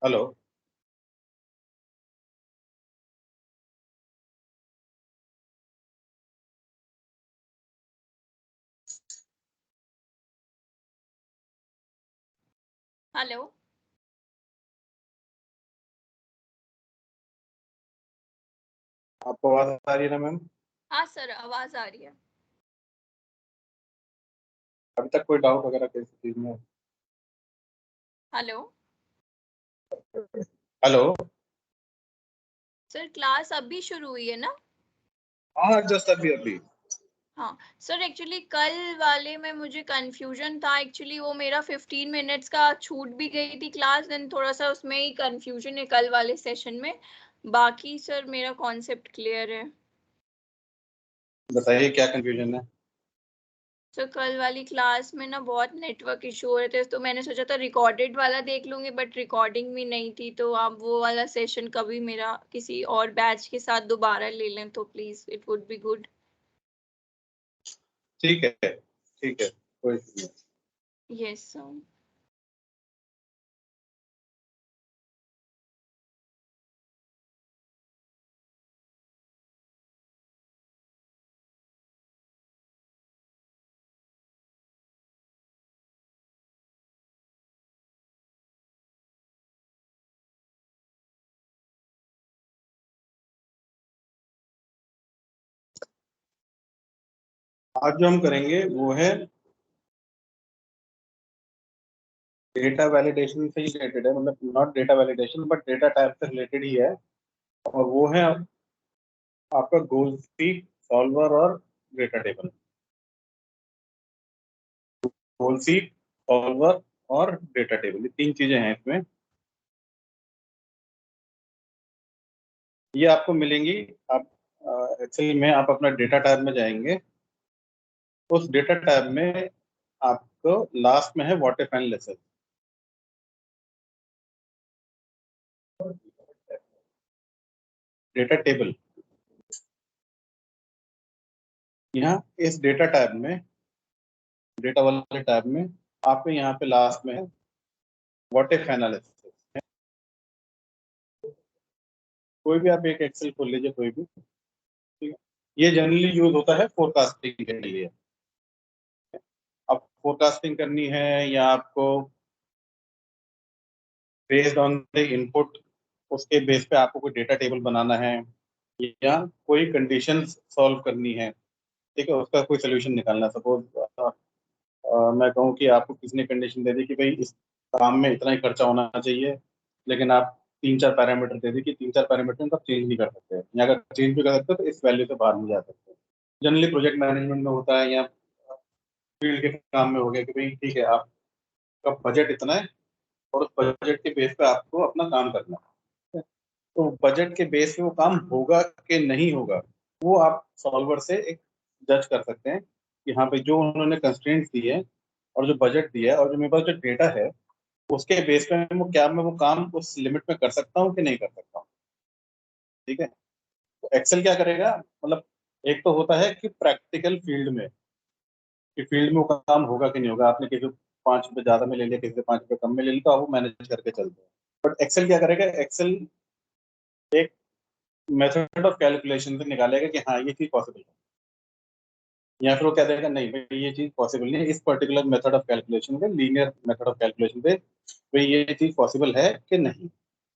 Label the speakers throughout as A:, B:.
A: Hello.
B: Hello.
A: आपको आवाज आ रही है ना मैम?
B: हाँ सर, आवाज आ रही है।
A: अभी तक कोई डाउट वगैरह किसी चीज में?
B: Hello
A: hello.
B: सर, क्लास अभी शुरू हुई है ना?
A: हाँ, जस्ट अभी अभी।
B: हाँ सर, एक्चुअली कल वाले में मुझे कंफ्यूजन था। एक्चुअली वो मेरा 15 मिनट्स का छूट भी गई थी क्लास, देन थोड़ा सा उसमें ही कंफ्यूजन है कल वाले सेशन में। बाकी सर मेरा कॉन्सेप्ट क्लियर है।
A: बताइए क्या कंफ्यूजन है?
B: सर कल वाली क्लास में ना बहुत नेटवर्क इशू हो रहे थे, तो मैंने सोचा था रिकॉर्डेड वाला देख लूंगी, बट रिकॉर्डिंग भी नहीं थी। तो आप वो वाला सेशन कभी मेरा किसी और बैच के साथ दोबारा ले लें तो please, it would be good.
A: ठीक है, ठीक है, कोई इशू नहीं।
B: Yes sir.
A: आज जो हम करेंगे वो है डेटा वैलिडेशन से ही रिलेटेड है, मतलब not data validation but data type से रिलेटेड ही है। और वो है आपका गोल सीक, सॉल्वर और डेटा टेबल। गोल सीक, सॉल्वर और डेटा टेबल, ये तीन चीजें हैं इसमें। ये आपको मिलेंगी। आप एक्चुअली में आप अपना डेटा टैब में जाएंगे। उस डेटा टैब में आपको लास्ट में है what if analysis. Data table, यहाँ इस डेटा टैब में, डेटा वाले टैब में आपको यहाँ पे लास्ट में है व्हाट इफ एनालिसिस। कोई भी आप एक एक्सेल खोल लीजिए, कोई भी, ठीक है। ये जनरली यूज होता है फोरकास्टिंग के लिए। अब फोरकास्टिंग करनी है या आपको बेस्ड ऑन द इनपुट, उसके बेस पे आपको कोई डेटा टेबल बनाना है या कोई कंडीशन सॉल्व करनी है, ठीक है, उसका कोई सोल्यूशन निकालना। सपोज मैं कहूँ कि आपको किसी ने कंडीशन दे दी कि भाई इस काम में इतना ही खर्चा होना चाहिए, लेकिन आप तीन चार पैरामीटर दे दी कि तीन चार पैरामीटर आप चेंज नहीं कर सकते, या अगर चेंज भी कर सकते हो तो इस वैल्यू से बाहर नहीं जा सकते। जनरली प्रोजेक्ट मैनेजमेंट में होता है या फील्ड के काम में हो गया कि भाई ठीक है, आपका बजट इतना है और उस बजट के बेस पे आपको अपना काम करना है। तो बजट के बेस पे वो काम होगा कि नहीं होगा, वो आप सॉल्वर से एक जज कर सकते हैं कि हाँ भाई, जो उन्होंने कंस्ट्रेंट्स दी है और जो बजट दिया है और जो मेरे पास जो डेटा है, उसके बेस पे मैं वो काम उस लिमिट में कर सकता हूँ कि नहीं कर सकता हूँ। ठीक है। तो एक्सेल क्या करेगा, मतलब एक तो होता है कि प्रैक्टिकल फील्ड में, कि फील्ड में वो काम होगा कि नहीं होगा, आपने किसी को 5 रुपए ज्यादा में ले लिया, किसी से 5 रुपए कम में ले लिया, तो आप वो मैनेज करके चलते हैं। बट एक्सेल क्या करेगा, एक्सेल एक मेथड ऑफ कैलकुलेशन से निकालेगा कि हाँ ये चीज पॉसिबल है, या फिर वो कह देगा नहीं भाई ये चीज पॉसिबल नहीं है, इस पर्टिकुलर मेथड ऑफ कैलकुलेशन पे, लीनियर मेथड ऑफ कैलकुलेशन पे भाई ये चीज पॉसिबल है कि नहीं।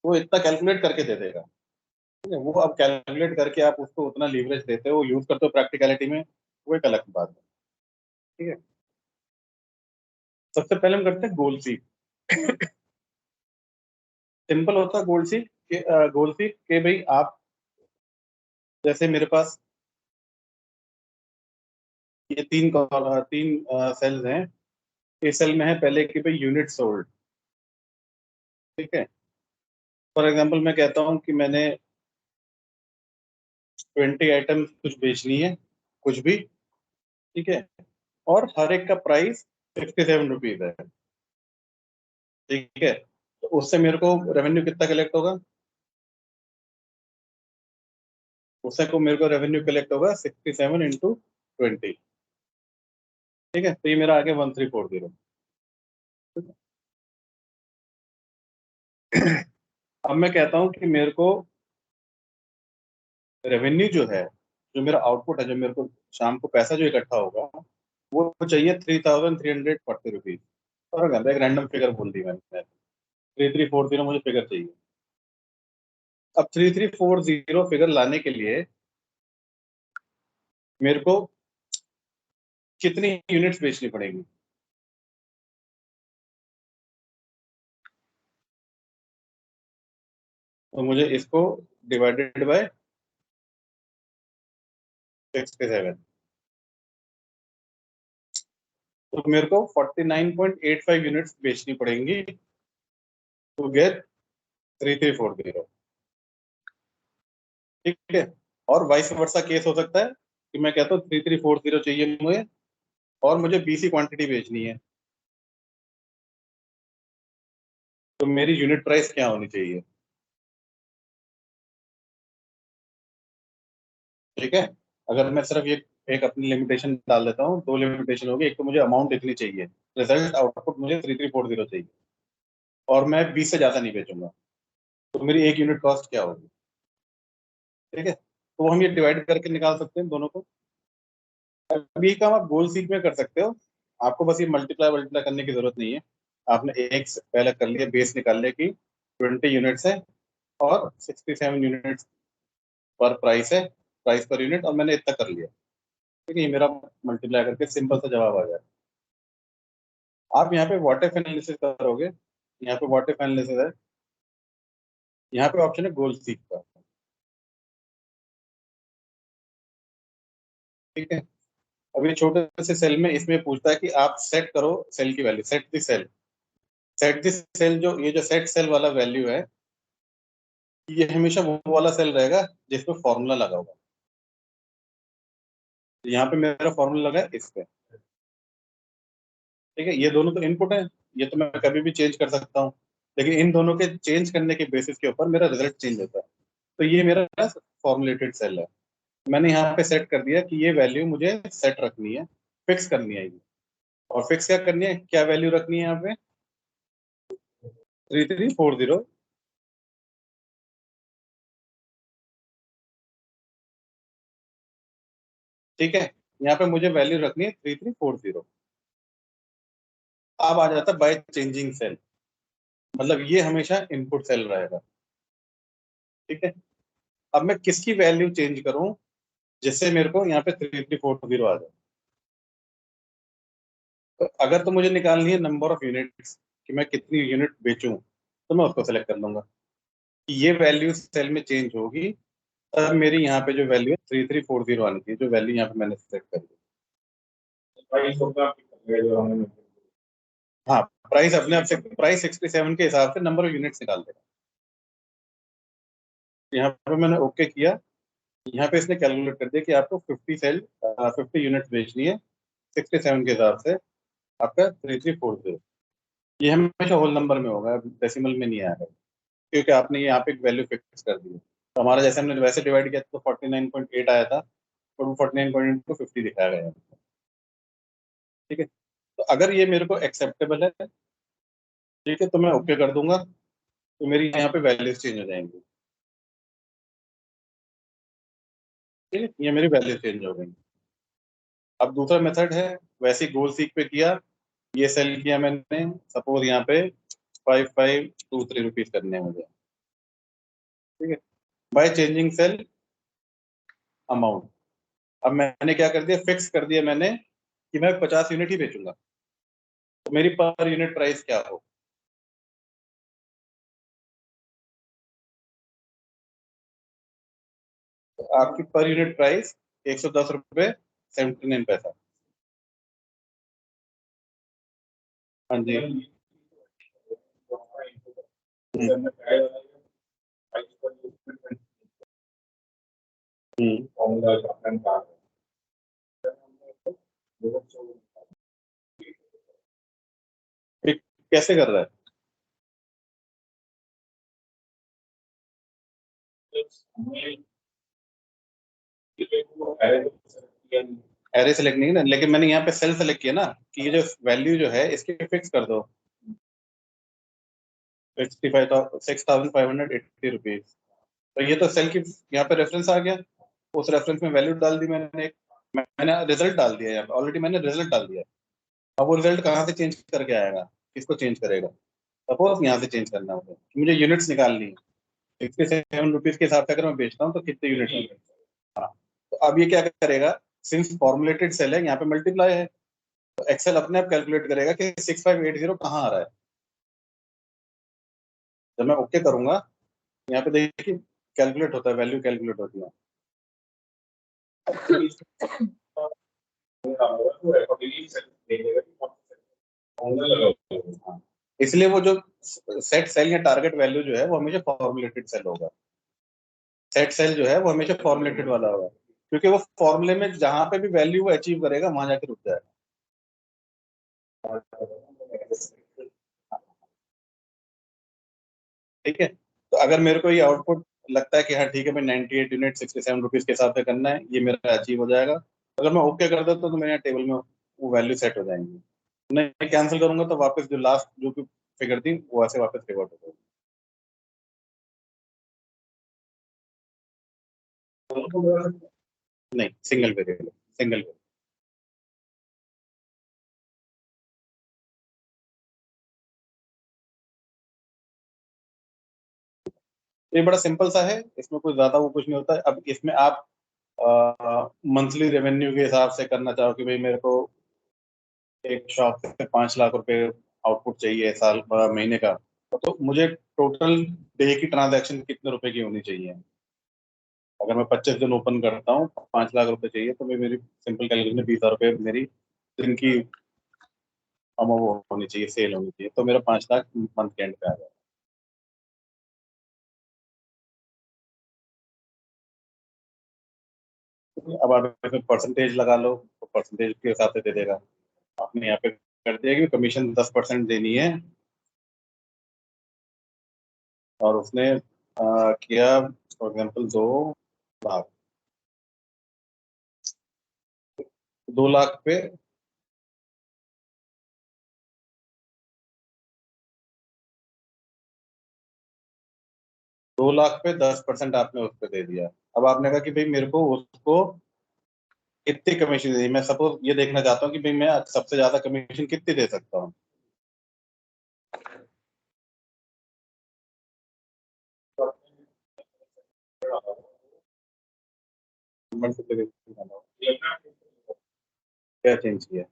A: वो इतना कैलकुलेट करके दे देगा। ठीक है, वो अब कैलकुलेट करके आप उसको उतना लीवरेज देते हो, यूज करते हो प्रैक्टिकलिटी में, वो एक अलग बात है। ठीक है। सबसे पहले हम करते हैं गोल सीक। सिंपल होता है गोल सीक गोल सीक के भाई आप, जैसे मेरे पास ये तीन सेल्स हैं। इस सेल में है पहले कि भाई यूनिट सोल्ड। ठीक है। फॉर एग्जांपल मैं कहता हूँ कि मैंने 20 आइटम कुछ बेचनी है, कुछ भी। ठीक है। और हर एक का प्राइस 67 रुपीज है। ठीक है। तो उससे मेरे को रेवेन्यू कितना कलेक्ट होगा? उससे को मेरे को रेवेन्यू कलेक्ट होगा 67 × 20। ठीक है। तो ये मेरा आगे 1340। अब मैं कहता हूं कि मेरे को रेवेन्यू जो है, जो मेरा आउटपुट है, जो मेरे को शाम को पैसा जो इकट्ठा होगा, वो चाहिए 3,340 रुपीज। और एक रैंडम फिगर बोल दी मैंने, 3340 मुझे फिगर चाहिए। अब 3340 फिगर लाने के लिए मेरे को कितनी यूनिट्स बेचनी पड़ेगी? तो मुझे इसको डिवाइडेड बाय 67, तो मेरे को 49.85 यूनिट्स बेचनी पड़ेंगी टू गेट 3340। ठीक है। और वाइस वर्सा केस हो सकता है कि मैं कहता हूँ 3340 चाहिए मुझे, और मुझे बीसी क्वांटिटी बेचनी है, तो मेरी यूनिट प्राइस क्या होनी चाहिए? ठीक है। अगर मैं सिर्फ ये एक अपनी लिमिटेशन डाल देता हूँ, दो लिमिटेशन होगी। एक तो मुझे अमाउंट दिखनी चाहिए, रिजल्ट आउटपुट मुझे 3340 चाहिए, और मैं 20 से ज्यादा नहीं बेचूंगा, तो मेरी एक यूनिट कॉस्ट क्या होगी? ठीक है। तो हम ये डिवाइड करके निकाल सकते हैं दोनों को। अब ये काम आप गोल सीक में कर सकते हो। आपको बस ये मल्टीप्लाई मल्टीप्लाई करने की जरूरत नहीं है। आपने एक से पहले कर लिया, बेस निकाल लिया कि 20 यूनिट्स है और 67 यूनिट्स पर प्राइस है, प्राइस पर यूनिट, और मैंने इतना कर लिया। ठीक है, ये मेरा मल्टीप्लाई करके सिंपल सा जवाब आ जाए। आप यहाँ पे व्हाट इफ एनालिसिस करोगे, यहाँ पे व्हाट इफ एनालिसिस है, यहाँ पे ऑप्शन है गोल सीक का। ठीक है। अब ये छोटे से सेल में इसमें पूछता है कि आप सेट करो सेल की वैल्यू, set the cell. Set the cell, जो ये जो सेट सेल वाला वैल्यू है, ये हमेशा वो वाला सेल रहेगा जिसमें फॉर्मूला लगा होगा। यहाँ पे मेरा फॉर्मूला लगा है इस पे। ठीक है, ये दोनों तो इनपुट है, ये तो मैं कभी भी चेंज कर सकता हूँ, लेकिन इन दोनों के चेंज करने के बेसिस के ऊपर मेरा रिजल्ट चेंज होता है। तो ये मेरा फॉर्मुलेटेड सेल है। मैंने यहाँ पे सेट कर दिया कि ये वैल्यू मुझे सेट रखनी है, फिक्स करनी है ये। और फिक्स क्या करनी है, क्या वैल्यू रखनी है यहाँ पे? 3340। ठीक है, यहाँ पे मुझे वैल्यू रखनी है 3340। अब आ जाता है बाय चेंजिंग सेल, मतलब ये हमेशा इनपुट सेल रहेगा। ठीक है। अब मैं किसकी वैल्यू चेंज करूं जिससे मेरे को यहाँ पे 3340 आ जाए? तो अगर तो मुझे निकालनी है नंबर ऑफ यूनिट्स, कि मैं कितनी यूनिट बेचूं, तो मैं उसको सेलेक्ट कर लूंगा कि ये वैल्यू सेल में चेंज होगी, तब मेरी यहाँ पे जो वैल्यू है 3340 आनी चाहिए, जो वैल्यू यहाँ पे मैंने सेलेक्ट कर दी। हाँ, प्राइस अपने आप से, प्राइस 67 के हिसाब से नंबर ऑफ यूनिट्स निकाल देगा। यहाँ पे मैंने ओके किया, यहाँ पे इसने कैलकुलेट कर दिया कि आपको 50 यूनिट्स बेचनी है 67 के हिसाब से, आपका 3340। ये हमेशा होल नंबर में होगा, डेसिमल में नहीं आएगा, क्योंकि आपने यहाँ पे एक वैल्यू फिक्स कर दी है। तो हमारा जैसे हमने वैसे डिवाइड किया तो 49.8 आया था, और वो 49.50 दिखाया गया है। ठीक है। तो अगर ये मेरे को एक्सेप्टेबल है, ठीक है, तो मैं ओके कर दूंगा, तो मेरी यहाँ पे वैल्यूज चेंज हो जाएंगी। ठीक है, ये मेरी वैल्यू चेंज हो गई। अब दूसरा मेथड है, वैसे गोल सीक पे किया, ये सेल किया मैंने, सपोज यहाँ पे 5523 रुपीज करने हैं मुझे। ठीक है, बाय चेंजिंग सेल अमाउंट। अब मैंने क्या कर दिया, फिक्स कर दिया मैंने कि मैं 50 यूनिट ही बेचूंगा, तो मेरी पर यूनिट प्राइस क्या हो? तो आपकी पर यूनिट प्राइस 110 रुपये 79 पैसा। हाँ जी। हम्म, कैसे कर रहा है? एरे सेलेक्ट नहीं ना, लेकिन मैंने यहाँ पे सेल सेलेक्ट किया ना, कि ये जो वैल्यू जो है इसकी फिक्स कर दो। 6,580 रुपीज। तो ये तो सेल की यहाँ पे रेफरेंस आ गया, उस रेफरेंस में वैल्यू डाल दी मैंने, मैंने रिजल्ट डाल दिया यहाँ पे, ऑलरेडी मैंने रिजल्ट डाल दिया। अब वो रिजल्ट कहाँ से चेंज करके आएगा, किसको चेंज करेगा? सपोज यहाँ से चेंज करना होगा, मुझे यूनिट्स निकालनी है, 67 रुपीज के हिसाब से अगर मैं बेचता हूँ तो कितने यूनिट? हाँ, तो अब ये क्या करेगा, सिंस फॉर्मुलेटेड सेल है, यहाँ पे मल्टीप्लाई है, तो एक्सेल अपने आप कैलकुलेट करेगा कि 6580 कहाँ आ रहा है। जब मैं ओके करूंगा, यहाँ पे देखिए कैलकुलेट होता है, वैल्यू कैलकुलेट होती है। इसलिए वो जो सेट सेल या टारगेट वैल्यू जो है वो हमेशा फॉर्मुलेटेड सेल होगा, सेट सेल जो है वो हमेशा फॉर्मुलेटेड वाला होगा, क्योंकि वो फॉर्मूले में जहां पे भी वैल्यू वो अचीव करेगा वहां जाके रुक जाएगा। ठीक है, तो अगर मेरे को ये आउटपुट लगता है कि हाँ ठीक है भाई 98 यूनिट 67 रुपीज के हिसाब से करना है, ये मेरा अचीव हो जाएगा, अगर मैं ओके कर देता तो मेरे टेबल में वो वैल्यू सेट हो जाएंगी। नहीं कैंसिल करूंगा तो वापस जो लास्ट जो भी फिगर थी वो ऐसे वापस रिवर्ट हो जाएगी। नहीं, सिंगल वेरिएबल, सिंगल। ये बड़ा सिंपल सा है, इसमें कोई ज्यादा वो कुछ नहीं होता है। अब इसमें आप मंथली रेवेन्यू के हिसाब से करना चाहो कि भाई मेरे को एक शॉप से 5 लाख रुपए आउटपुट चाहिए साल महीने का, तो मुझे टोटल डे की ट्रांजैक्शन कितने रुपए की होनी चाहिए? अगर मैं 25 दिन ओपन करता हूँ, 5 लाख रुपए चाहिए, तो मेरी सिंपल कैलकुलेशन 20,000 रुपए मेरी दिन की वो होनी चाहिए, सेल होनी चाहिए, तो मेरा 5 लाख मंथ के एंड पे आ जाएगा। अब आप इसमें परसेंटेज लगा लो तो परसेंटेज के हिसाब से दे देगा। आपने यहाँ पे कर दिया कि कमीशन 10% देनी है, और उसने किया फॉर एग्जाम्पल 2 लाख, 2 लाख पे 2 लाख पे 10% आपने उस पर दे दिया। अब आपने कहा कि भाई मेरे को उसको कितनी कमीशन दी, मैं सपोज ये देखना चाहता हूँ कि भाई मैं सबसे ज्यादा कमीशन कितनी दे सकता हूँ। क्या चेंज किया?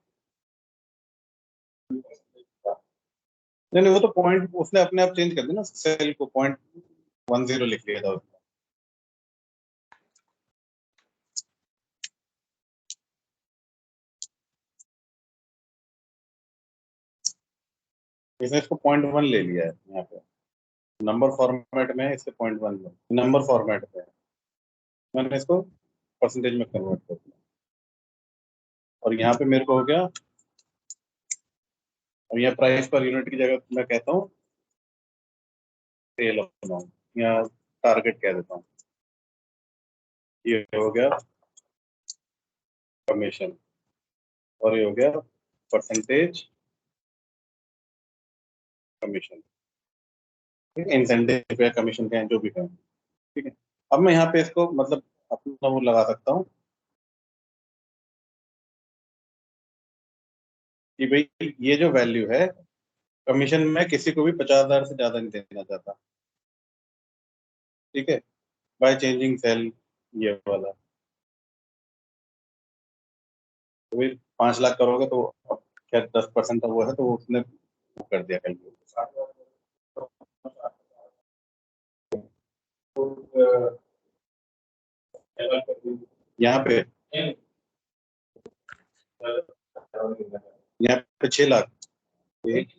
A: नहीं नहीं, वो तो पॉइंट उसने अपने आप चेंज कर दिया ना, सेल को 0.10 लिख लिया था उसने। इसने इसको 0.1 ले लिया है यहाँ पे, नंबर फॉर्मेट में है, इससे 0.1 नंबर फॉर्मेट में है। मैंने इसको परसेंटेज में कन्वर्ट कर दिया, और यहाँ पे मेरे को हो गया। और यहाँ प्राइस पर यूनिट की जगह मैं कहता हूँ सेल अमाउंट, या टारगेट कह देता हूँ। ये हो गया कमीशन, और ये हो गया परसेंटेज कमीशन, ठीक है, इंसेंटिव या कमीशन कहें जो भी कहें। ठीक है, अब मैं यहाँ पे इसको मतलब अपना वो लगा सकता हूँ कि भाई ये जो वैल्यू है, कमीशन में किसी को भी 50,000 से ज्यादा नहीं देना चाहता। ठीक है, बाय चेंजिंग सेल, ये वाला। तो भाई 5 लाख करोगे तो अब क्या 10% वो है, तो वो उसने वो कर दिया कैलकुलेट। यहाँ पे, यहाँ पे 6 लाख। एक,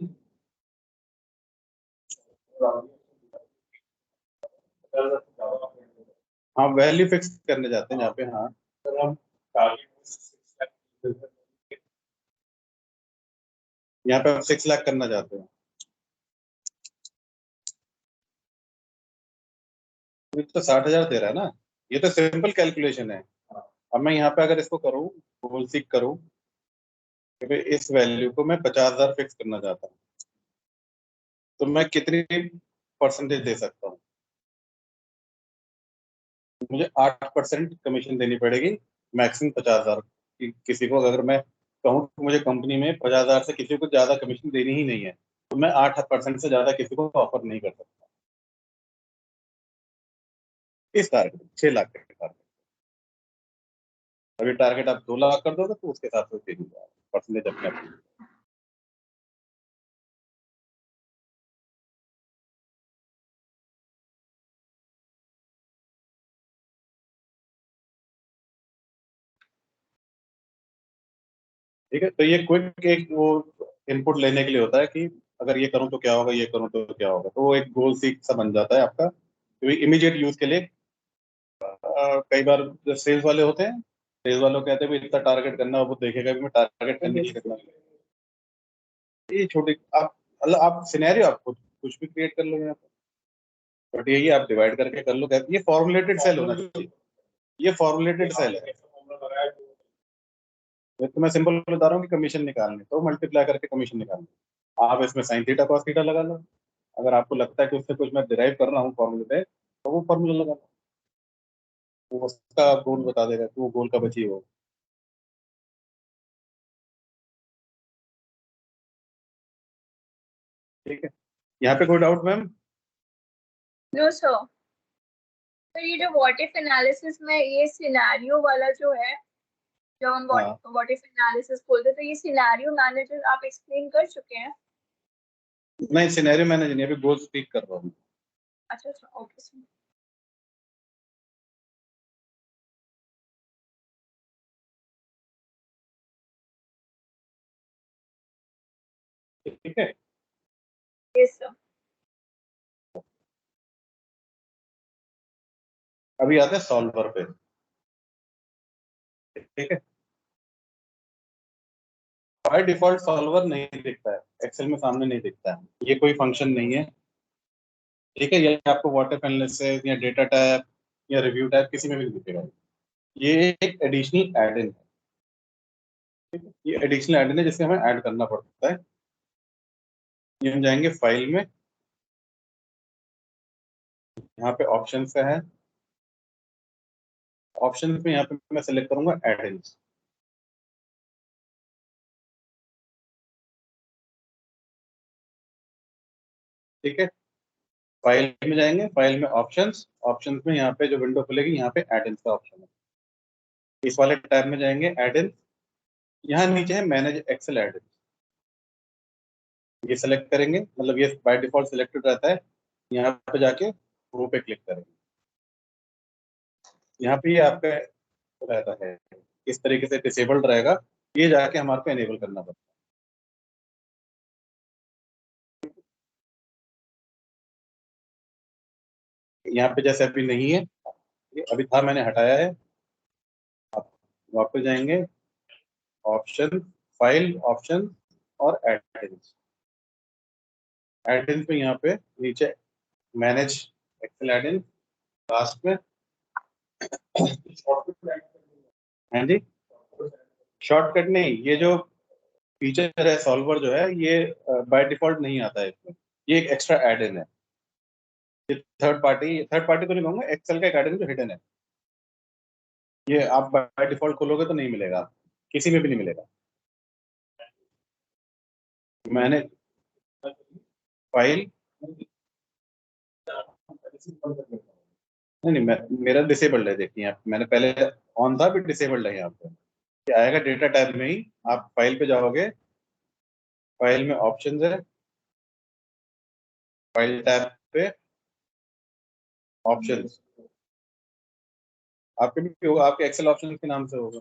A: हाँ वैल्यू फिक्स करने जाते हैं यहाँ पे, हाँ। यहाँ पे आप 6 लाख करना चाहते हैं, ये तो 60,000 दे रहा है ना, ये तो सिंपल कैलकुलेशन है। अब मैं यहाँ पे अगर इसको करूँ, गोल सीक करूँ कि भाई इस वैल्यू को मैं 50,000 फिक्स करना चाहता हूँ, तो मैं कितनी परसेंटेज दे सकता हूँ? मुझे 8% कमीशन देनी पड़ेगी, मैक्सिमम 50,000। किसी को अगर मैं कहूँ कि मुझे कंपनी में 50,000 से किसी को ज्यादा कमीशन देनी ही नहीं है, तो मैं 8% से ज्यादा किसी को ऑफर नहीं कर सकता। इस टारगेट 6 लाख के टारगेट, अभी टारगेट आप 2 लाख कर दोगे तो उसके हिसाब से दे दीजिए परसेंटेज अपने अपने। ठीक है, तो ये क्विक एक वो इनपुट लेने के लिए होता है कि अगर ये करूं तो क्या होगा, ये करूं तो क्या होगा, तो वो एक गोल सीक सा बन जाता है आपका, क्योंकि इमीडिएट यूज के लिए कई बार जो सेल्स वाले होते हैं, सेल्स वालों कहते हैं भी इतना टारगेट करना है, वो देखेगा भी मैं टारगेट करने के लिए कितना, ये छोटी आप मतलब आप सिनेरियो आप खुद कुछ भी क्रिएट कर लो यहाँ पे, बट यही आप डिवाइड करके कर लो, कहते ये फॉर्मुलेटेड सेल होना चाहिए, ये फॉर्मुलेटेड सेल है। तो मैं सिंपल बता रहा हूँ कि कमीशन निकालने तो मल्टीप्लाई करके कमीशन निकालने, आप इसमें साइन थीटा कॉस थीटा लगा लो, अगर आपको लगता है कि उससे कुछ मैं डिराइव कर रहा हूँ फॉर्मूले पे, तो वो फॉर्मूला लगा लो, वो उसका गोल बता देगा कि वो गोल कब अचीव हो। ठीक है, यहाँ पे कोई डाउट मैम?
B: No sir. तो ये जो व्हाट इफ एनालिसिस में ये सिनेरियो वाला जो है, जब हम
A: हाँ
B: व्हाट इफ एनालिसिस बोलते हैं, तो ये सिनेरियो मैनेजर आप एक्सप्लेन कर चुके हैं?
A: नहीं, सिनेरियो मैनेज नहीं, अभी गोल स्पीक कर रहा हूँ।
B: अच्छा अच्छा, ओके सर।
A: ठीक है,
B: यस सर।
A: अभी आते हैं सॉल्वर पे। ठीक है, बाय डिफॉल्ट सॉल्वर नहीं दिखता है एक्सेल में, सामने नहीं दिखता है, ये कोई फंक्शन नहीं है। ठीक है, ये आपको वाटर एनालिसिस या डेटा टाइप या रिव्यू टाइप किसी में भी नहीं दिखेगा, ये एक एडिशनल एड इन है। ठीक है? ये एडिशनल एड इन है जिसे हमें ऐड करना पड़ता है। ये हम जाएंगे फाइल में, यहाँ पे ऑप्शन पे है, ऑप्शन में यहाँ पे मैं सेलेक्ट करूंगा एड इन। ठीक है, फाइल में जाएंगे, फाइल में ऑप्शंस, ऑप्शंस में यहाँ पे जो विंडो खुलेगी यहाँ पे एड इन का ऑप्शन है, इस वाले टैब में जाएंगे एड इन, यहाँ नीचे है मैनेज एक्सेल एड इन, ये सेलेक्ट करेंगे, मतलब ये बाय डिफॉल्ट सिलेक्टेड रहता है, यहाँ पे जाके प्रो पे क्लिक करेंगे, यहाँ पे ये आपका रहता है इस तरीके से डिसेबल्ड रहेगा, ये जाके हमारे को एनेबल करना पड़ता है। यहाँ पे जैसे अभी नहीं है, ये अभी था मैंने हटाया है, आप वापस जाएंगे ऑप्शन, फाइल, ऑप्शन और एड-इन्स, एड-इन पे यहाँ पे नीचे manage Excel add in last में। हाँ जी, शॉर्टकट नहीं, ये जो फीचर है सॉल्वर जो है ये बाय डिफॉल्ट नहीं आता है इसमें, ये एक एक्स्ट्रा एड इन है, ये थर्ड पार्टी तो नहीं कहूंगा, एक्सेल का एक एड इन जो हिडन है, ये आप बाय डिफॉल्ट खोलोगे तो नहीं मिलेगा, किसी में भी नहीं मिलेगा। मैंने फाइल, नहीं नहीं मेरा डिसेबल्ड है, देखिए आप, मैंने पहले ऑन था फिर डिसेबल्ड है यहाँ पे, ये आएगा डेटा टाइप में ही, आप फाइल पे जाओगे, फाइल में ऑप्शन है, फाइल टैब पे ऑप्शन, आपके भी होगा, आपके एक्सेल ऑप्शन के नाम से होगा,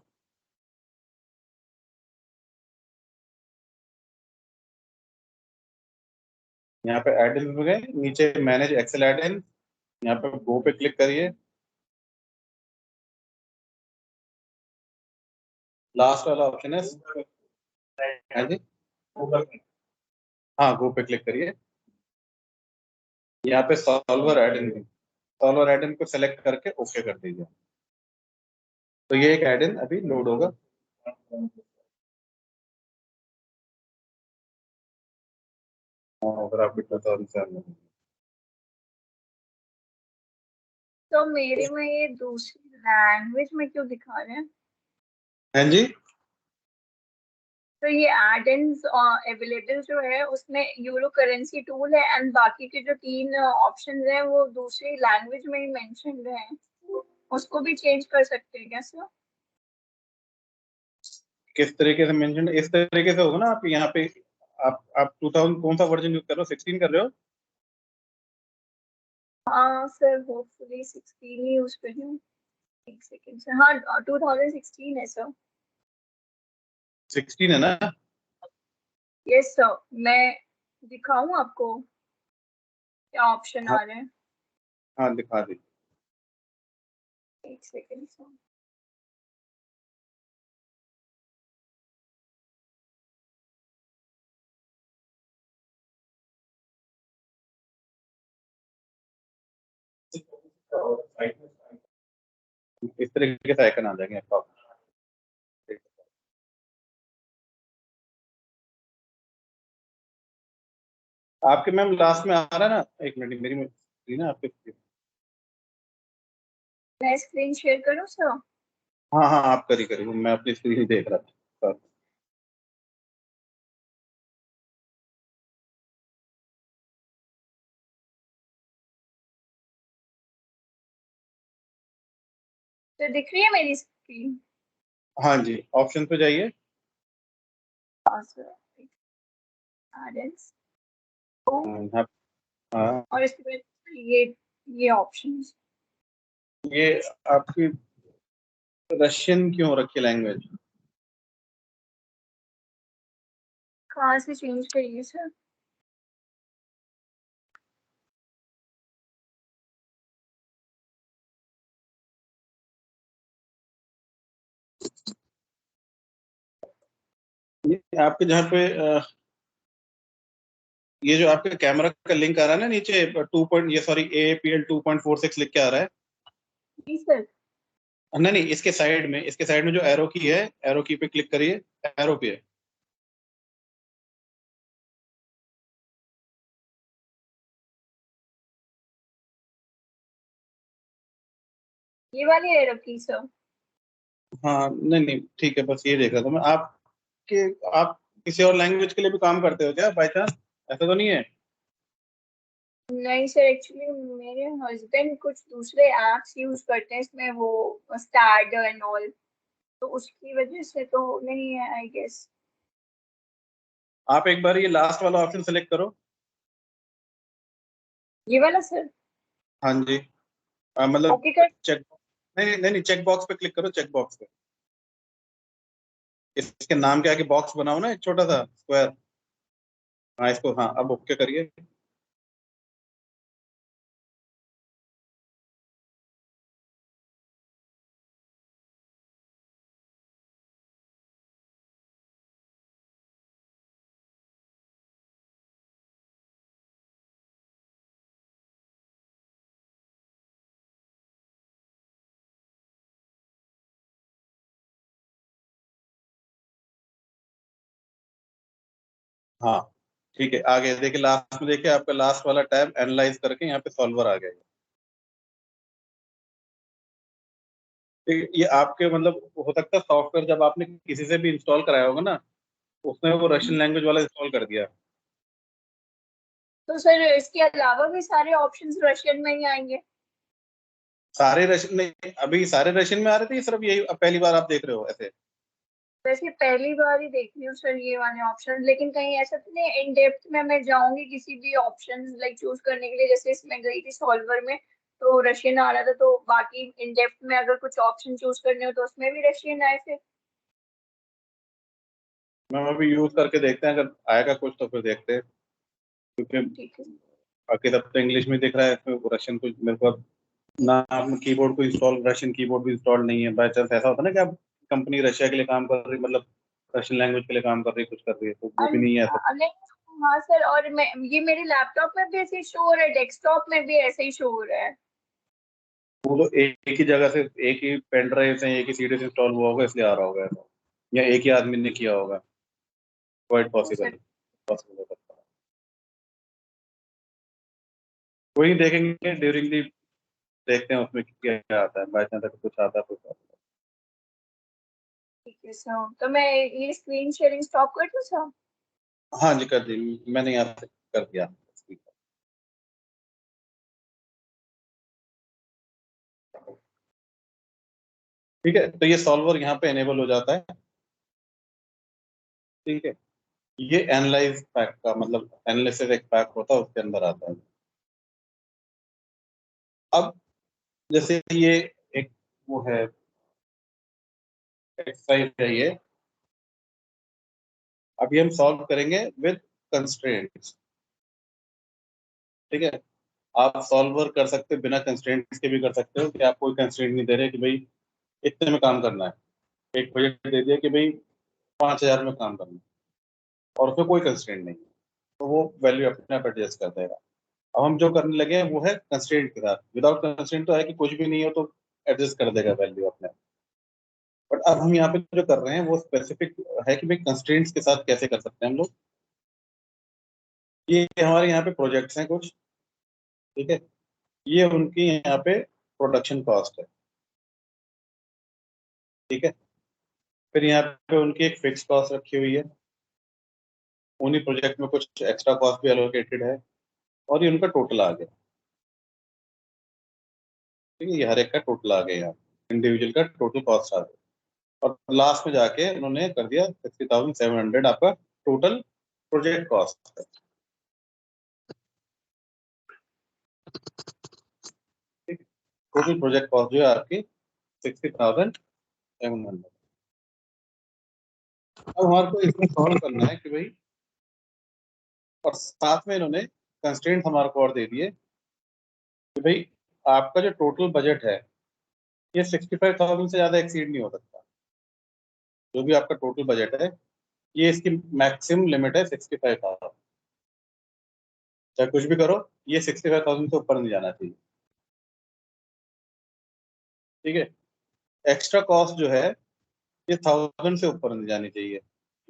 A: यहाँ पे एड इन में गए, नीचे मैनेज एक्सेल एड इन, यहाँ पे गो पे क्लिक करिए, लास्ट वाला ऑप्शन है, हाँ जी, हाँ गो पे क्लिक करिए, यहाँ पे सॉल्वर एड इन, सॉल्वर एड इन को सेलेक्ट करके ओके कर दीजिए, तो ये एक एड इन अभी लोड होगा। अगर आपके 2007 में।
B: तो मेरे में ये दूसरी लैंग्वेज में क्यों दिखा रहे हैं?
A: हाँ जी,
B: तो ये एड-इन्स अवेलेबल जो है उसमें यूरो करेंसी टूल है एंड बाकी के जो 3 ऑप्शंस हैं वो दूसरी लैंग्वेज में ही मेंशन्ड हैं। उसको भी चेंज कर सकते हैं क्या सर?
A: किस तरीके से मेंशन, इस तरीके से होगा ना। आप यहाँ पे आप 2000 कौन सा वर्जन यूज कर रहे हो, 16 कर रहे हो?
B: हाँ सर, होपफुली 16 ही यूज कर रही हूँ। एक सेकेंड सर, हाँ 2016 है सर।
A: 16 है ना?
B: Yes sir. मैं दिखाऊं आपको क्या ऑप्शन
A: हाँ
B: आ रहे हैं?
A: हाँ, दिखा दीजिए।
B: एक सेकेंड सर।
A: इस तरीके से आइकन आ जाएंगे आपको। आपके मैम लास्ट में आ रहा है ना, एक मिनट मेरी स्क्रीन है आपके।
B: मैं स्क्रीन शेयर करूँ सर?
A: हाँ हाँ, आप करिए करिए, मैं अपनी स्क्रीन ही देख रहा था।
B: तो दिख रही है मेरी स्क्रीन?
A: हाँ जी, ऑप्शन पे जाइए।
B: हाँ सर। एड-इन्स
A: हाँ हाँ,
B: और इसके बाद ये ऑप्शंस।
A: ये आपकी रशियन क्यों रखी लैंग्वेज?
B: कहाँ से चेंज करिए सर?
A: ये आपके जहाँ पे ये जो आपके कैमरा का लिंक आ रहा है ना नीचे, 2 पॉइंट, ये सॉरी, APL 2.46 लिख के आ रहा है।
B: जी सर।
A: नहीं नहीं, इसके साइड में जो एरो की है, एरो की पे क्लिक करिए। एरो पे।
B: ये वाली है रखी सर?
A: हाँ नहीं नहीं, ठीक है, बस ये देख रहा था मैं आपके। आप किसी और लैंग्वेज के लिए भी काम करते हो क्या बाय चांस? ऐसा तो नहीं है?
B: नहीं सर, एक्चुअली मेरे हस्बैंड कुछ दूसरे एप्स यूज करते हैं इसमें, वो स्टार्ड एंड ऑल, तो उसकी वजह से तो नहीं है आई गेस।
A: आप एक बार ये लास्ट वाला ऑप्शन सेलेक्ट करो।
B: ये वाला सर?
A: हाँ जी। मतलब
B: ओके कर।
A: चेक, नहीं नहीं नहीं, चेक बॉक्स पे क्लिक करो, चेक बॉक्स पे। इसके नाम के आगे बॉक्स बनाओ ना, एक छोटा सा स्क्वायर। हाँ इसको, हाँ अब ओके करिए। हाँ ठीक है, आगे देखिए, लास्ट में देखिए, आपका लास्ट वाला टैब एनालाइज करके यहाँ पे सॉल्वर आ गया है। ठीक है, ये आपके मतलब हो सकता है सॉफ्टवेयर जब आपने किसी से भी इंस्टॉल कराया होगा ना, उसने वो रशियन लैंग्वेज वाला इंस्टॉल कर दिया।
B: तो सर इसके अलावा भी सारे ऑप्शंस रशियन में ही आएंगे?
A: सारे रशियन नहीं, अभी सारे रशियन में आ रहे थे, सिर्फ यही अब पहली बार आप देख रहे हो ऐसे?
B: वैसे पहली बार ही देख रही हूँ सर ये वाले ऑप्शन, लेकिन कहीं ऐसा तो नहीं इन डेप्थ में मैं जाऊंगी किसी भी ऑप्शन लाइक चूज करने के लिए, जैसे इसमें गई थी सॉल्वर में तो रशियन आ रहा था, तो बाकी इन डेप्थ में अगर कुछ ऑप्शन चूज करने हो तो उसमें भी रशियन आए फिर?
A: मैम अभी यूज करके देखते हैं, अगर आएगा कुछ तो फिर देखते हैं, क्योंकि
B: ठीक है।
A: बाकी तब तो इंग्लिश में दिख रहा है, इसमें रशियन कुछ मेरे को ना, आपने कीबोर्ड को इंस्टॉल, रशियन कीबोर्ड भी इंस्टॉल नहीं है। बाय चांस ऐसा होता है ना कि आप कंपनी रशिया के लिए काम कर रही, मतलब रशियन लैंग्वेज के लिए काम कर रही है, कुछ कर रही है, तो वो भी नहीं है ऐसा।
B: नहीं। हाँ सर, और मैं ये मेरे लैपटॉप में भी ऐसे ही शो हो रहा है, डेस्कटॉप में भी ऐसे ही शो हो रहा है।
A: वो तो एक ही जगह से, एक ही पेन ड्राइव से, एक ही सीडी से इंस्टॉल हुआ होगा, इसलिए आ रहा होगा ऐसा, या एक ही आदमी ने किया होगा। क्वाइट
B: तो सर
A: पॉसिबल, पॉसिबल हो सकता है। वही देखेंगे ड्यूरिंग दी, देखते हैं उसमें क्या आता है, बाई चांस अगर कुछ आता है तो आता है।
B: ठीक है सर, तो मैं ये स्क्रीन शेयरिंग स्टॉप कर दूं सर?
A: हाँ जी कर दी, मैंने यहाँ से कर दिया। ठीक है, तो ये सॉल्वर यहाँ पे एनेबल हो जाता है। ठीक है, ये एनालाइज पैक का मतलब एनालिसिस एक पैक होता है, उसके अंदर आता है। अब जैसे ये एक वो है एक्सरसाइज है ये, अभी हम सॉल्व करेंगे विद कंस्ट्रेंट्स। ठीक है, आप सॉल्वर कर सकते हो बिना कंस्ट्रेंट्स के भी कर सकते हो, कि आप कोई कंस्ट्रेंट नहीं दे रहे कि भाई इतने में काम करना है, एक प्रोजेक्ट दे दिया कि भाई 5,000 में काम करना है और उसमें कोई कंस्ट्रेंट नहीं है, तो वो वैल्यू अपने आप एडजस्ट कर देगा। अब हम जो करने लगे हैं वो है कंस्ट्रेंट के साथ, विदाउट कंस्ट्रेंट तो है कि कुछ भी नहीं हो तो एडजस्ट कर देगा वैल्यू अपने आप। बट अब हम यहाँ पे जो कर रहे हैं वो स्पेसिफिक है कि भाई कंस्ट्रेंट्स के साथ कैसे कर सकते हैं हम लोग। ये हमारे यहाँ पे प्रोजेक्ट्स हैं कुछ। ठीक है, ये उनकी यहाँ पे प्रोडक्शन कॉस्ट है। ठीक है, फिर यहाँ पे उनकी एक फिक्स कॉस्ट रखी हुई है, उन्हीं प्रोजेक्ट में कुछ एक्स्ट्रा कॉस्ट भी एलोकेटेड है, और ये उनका टोटल आ गया। ठीक है, ये हर एक का टोटल आ गया यहाँ, इंडिविजुअल का टोटल कॉस्ट आ गया, और लास्ट में जाके उन्होंने कर दिया 60,700 आपका टोटल प्रोजेक्ट कॉस्ट है। ठीक है, टोटल प्रोजेक्ट कॉस्ट जो है आपकी 60,700। अब हमारे को इसमें सॉल्व करना है कि भाई, और साथ में इन्होंने कंस्ट्रेंट हमारे को और दे दिए कि भाई आपका जो टोटल बजट है ये 65,000 से ज्यादा एक्सीड नहीं हो सकता। जो भी आपका टोटल बजट है, ये इसकी मैक्सिमम लिमिट है 65,000। चाहे कुछ भी करो, ये 65,000 से ऊपर नहीं जाना चाहिए। ठीक है, एक्स्ट्रा कॉस्ट जो है ये 1,000 से ऊपर नहीं जानी चाहिए।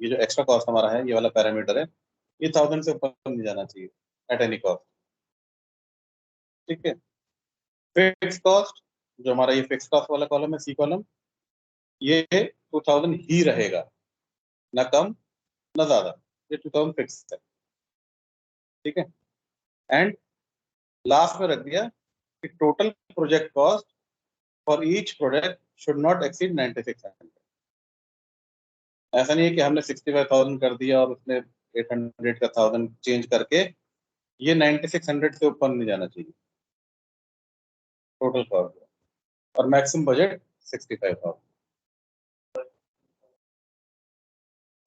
A: ये जो एक्स्ट्रा कॉस्ट हमारा है, ये वाला पैरामीटर है, ये 1,000 से ऊपर नहीं जाना चाहिए एट एनी कॉस्ट। ठीक है, फिक्स कॉस्ट, जो हमारा ये फिक्स कॉस्ट वाला कॉलम है, सी कॉलम, ये 2,000 ही रहेगा, ना कम ना ज्यादा, ये 2,000 फिक्स है। ठीक है, एंड लास्ट में रख दिया कि total project cost for each product should not exceed 9600। ऐसा नहीं है कि हमने 65,000 कर दिया और उसने 800 का 1,000 चेंज करके, ये 9600 से ऊपर नहीं जाना चाहिए टोटल कॉस्ट, और मैक्सिमम बजट 65,000।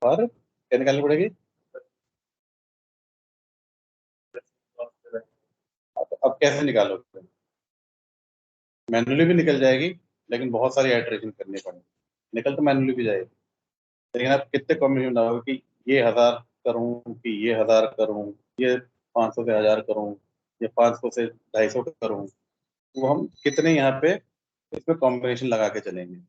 A: और क्या निकालनी पड़ेगी? अब कैसे निकालोगे? मैनुअली भी निकल जाएगी, लेकिन बहुत सारी आइटरेशन करनी पड़ेगी। निकल तो मैनुअली भी जाएगी, लेकिन आप कितने कॉम्बिनेशन बनाओगे कि ये 1,000 करूं, कि ये 1,000 करूं, ये 500 से 1,000 करूं, ये 500 से 250 करूं, वो हम कितने यहाँ पे इसमें कॉम्बिनेशन लगा के चलेंगे।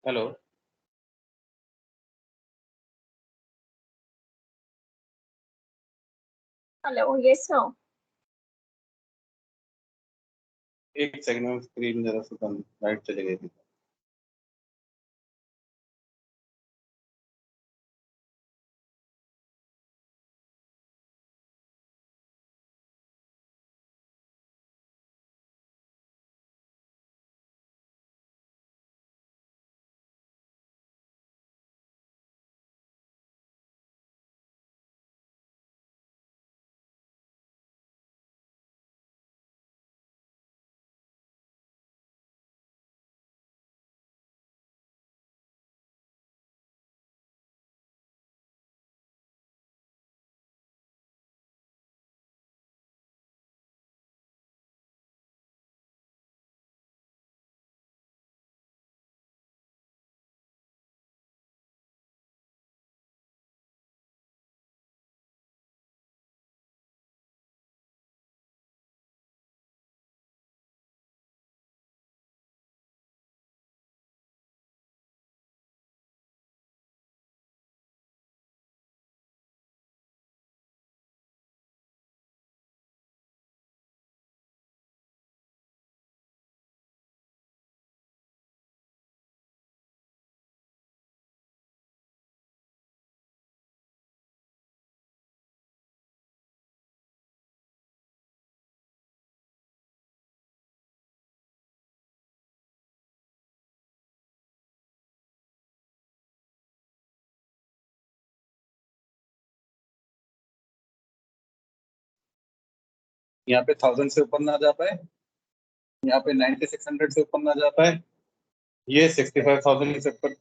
A: हेलो।
B: Hello, yes sir.
A: एक सेकंड में स्क्रीन जरा सा कम लाइट चली गई थी। यहाँ पे 1000 से ऊपर ना जा पाए, यहाँ पे 9600 से ऊपर ना जा पाए, ये 65,000 से ऊपर।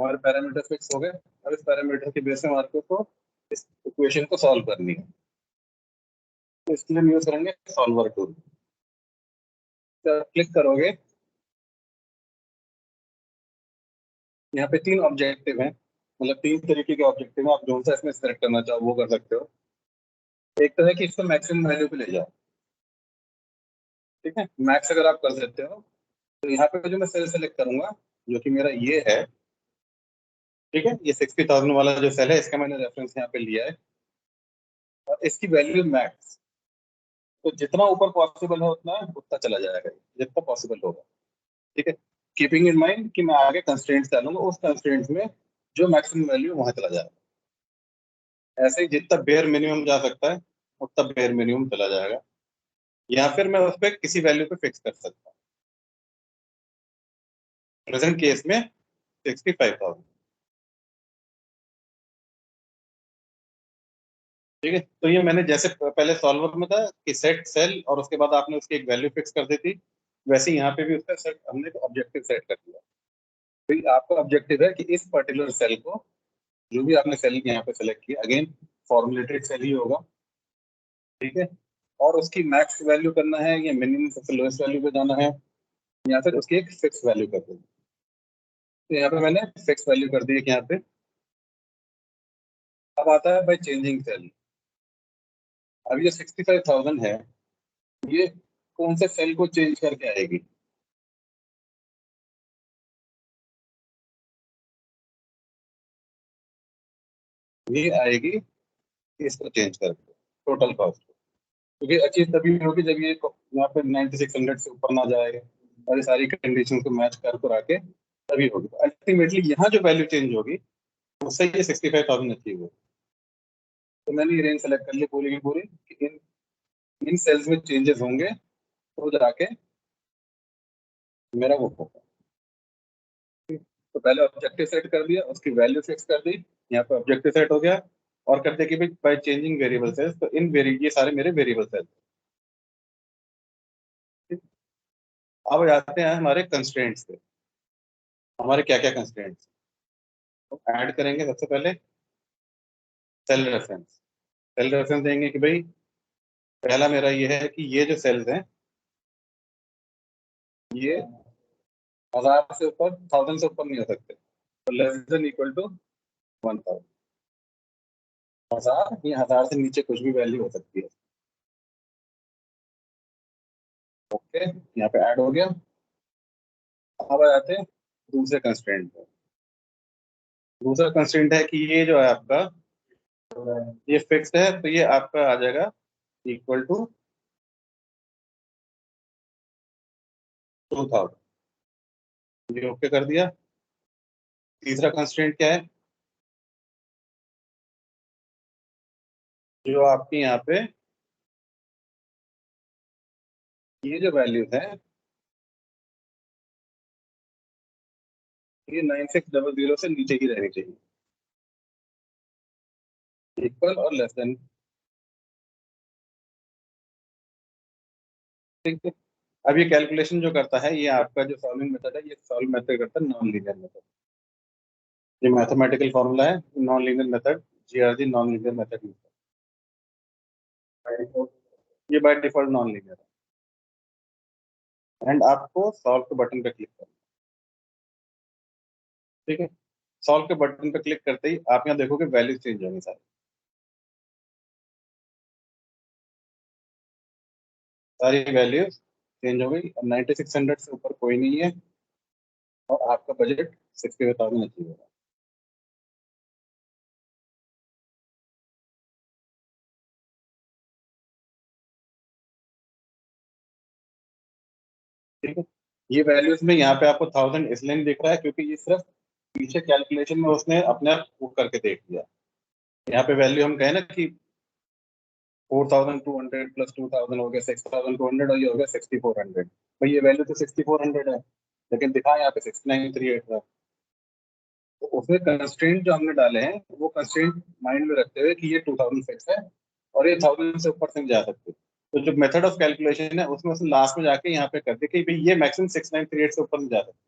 A: हमारे पैरामीटर फिक्स हो गए। अब इस पैरामीटर के बेस में हमारे को इस इक्वेशन को सॉल्व करनी है, तो इसके लिए हम यूज करेंगे सॉल्वर टूल। तो क्लिक करोगे, यहाँ पे 3 ऑब्जेक्टिव हैं, मतलब 3 तरीके के ऑब्जेक्टिव हैं, आप जो सा इसमें सेलेक्ट करना चाहो वो कर सकते हो। एक तो है कि इसको मैक्सिमम वैल्यू पे ले जाओ, ठीक है, मैक्स अगर आप कर देते हो तो यहाँ पे जो मैं सेल सेलेक्ट करूंगा जो कि मेरा ये है, ठीक है, ये 60,000 वाला जो सेल है इसका मैंने रेफरेंस यहाँ पे लिया है और इसकी वैल्यू मैक्स, तो जितना ऊपर पॉसिबल है उतना उतना चला जाएगा, जितना पॉसिबल होगा, ठीक है, कीपिंग इन माइंड कि मैं आगे कंस्ट्रेंट्स डालूंगा, उस कंस्ट्रेंट्स में जो मैक्सिमम वैल्यू वहां चला जाएगा। ऐसे ही जितना बेयर मिनिमम जा सकता है उतना बेयर मिनिमम चला जाएगा, या फिर मैं उस पर किसी वैल्यू पे फिक्स कर सकता हूँ। प्रेजेंट केस में 65,000, ठीक है। तो ये मैंने जैसे पहले सॉल्वर में था कि सेट सेल और उसके बाद आपने उसकी एक वैल्यू फिक्स कर दी थी, वैसे यहाँ पे भी उसका सेट हमने ऑब्जेक्टिव सेट कर दिया। तो ये आपका ऑब्जेक्टिव है कि इस पर्टिकुलर सेल को, जो भी आपने सेल यहाँ पे सेलेक्ट किया, अगेन फॉर्मुलेटेड सेल ही होगा, ठीक है, और उसकी मैक्स वैल्यू करना है या मिनिमम सबसे लोएस्ट वैल्यू पे जाना है, या फिर उसकी एक फिक्स वैल्यू कर देना। तो यहाँ पे मैंने फिक्स वैल्यू कर दी है यहाँ पे। अब आता है बाय चेंजिंग सेल। अब ये 65,000 है, ये कौन से सेल को चेंज करके आएगी? ये आएगी इसको चेंज करके टोटल कॉस्ट, क्योंकि अचीव तभी होगी जब ये यहाँ पे 9600 से ऊपर ना जाए और ये सारी कंडीशन को मैच कर कर आके तभी होगी। अल्टीमेटली यहाँ जो वैल्यू चेंज होगी उससे ये 65,000 अचीव होगी। तो मैंने ये रेंज सेलेक्ट कर ली पूरी की पूरी कि इन इन सेल्स में चेंजेस होंगे तो जाके मेरा वो होगा। तो पहले ऑब्जेक्टिव सेट कर दिया, उसकी वैल्यू फिक्स कर दी, यहाँ पे ऑब्जेक्टिव सेट हो गया, और कर दिया कि भाई बाय चेंजिंग वेरिएबल सेल्स, तो इन ये सारे मेरे वेरिएबल सेल्स। अब जाते हैं हमारे कंस्ट्रेंट्स पे, हमारे क्या क्या कंस्ट्रेंट्स तो ऐड करेंगे। सबसे पहले सेल रेफरेंस, सेल रेफरेंस देंगे कि भाई पहला मेरा ये है कि ये जो सेल्स हैं ये 1000 से ऊपर, 1000 से ऊपर नहीं हो सकते, तो लेस देन इक्वल टू 1000। 1000 या 1000 से नीचे कुछ भी वैल्यू हो सकती है। ओके, यहाँ पे ऐड हो गया। अब आ जाते हैं दूसरे कंस्ट्रेंट पे। दूसरा कंस्ट्रेंट है कि ये जो है आपका, ये फिक्स्ड है, तो ये आपका आ जाएगा इक्वल टू 2000। ये ओके कर दिया। तीसरा कंस्ट्रेंट क्या है, जो आपकी यहाँ पे ये जो वैल्यूज है ये 9600 से नीचे की रहनी चाहिए, इक्वल और लेस देन, ठीक है। अब ये कैलकुलेशन जो करता है, ये आपका जो सॉल्विंग मेथड है, ये सॉल्व मेथड करता है नॉन लीनियर मेथड। ये मैथमेटिकल फॉर्मूला है, non linear method, GRG non linear method use करता है। ये बाय डिफॉल्ट नॉन लीनियर है, एंड आपको सॉल्व के बटन पे क्लिक करना, ठीक है। सॉल्व के बटन पे क्लिक करते ही आप यहाँ देखोगे वैल्यूज चेंज होंगी सारी, सारी वैल्यूज चेंज हो गई। अब 9600 से ऊपर कोई नहीं है और आपका बजट 65,000 अचीव होगा, ठीक है। ये वैल्यूज में यहाँ पे आपको 1000 इसलिए नहीं दिख रहा है क्योंकि ये सिर्फ पीछे कैलकुलेशन में उसने अपने आप वो करके देख लिया। यहाँ पे वैल्यू हम कहें ना कि 4200 प्लस 2000 हो गया 6200 और ये हो गया 6400, भाई ये वैल्यू तो 6400 है, लेकिन दिखा यहाँ पे 6938 है। तो उसमें कंस्ट्रेंट जो हमने डाले हैं वो कंस्ट्रेंट माइंड में रखते हुए कि ये 2000 फिक्स है और ये 1000 से ऊपर से नहीं जा सकते। तो जो मेथड ऑफ कैलकुलेशन है उसमें उसने लास्ट में जाके यहाँ पे कर दिया कि भाई ये मैक्सिमम 6938 से ऊपर नहीं जा सकते।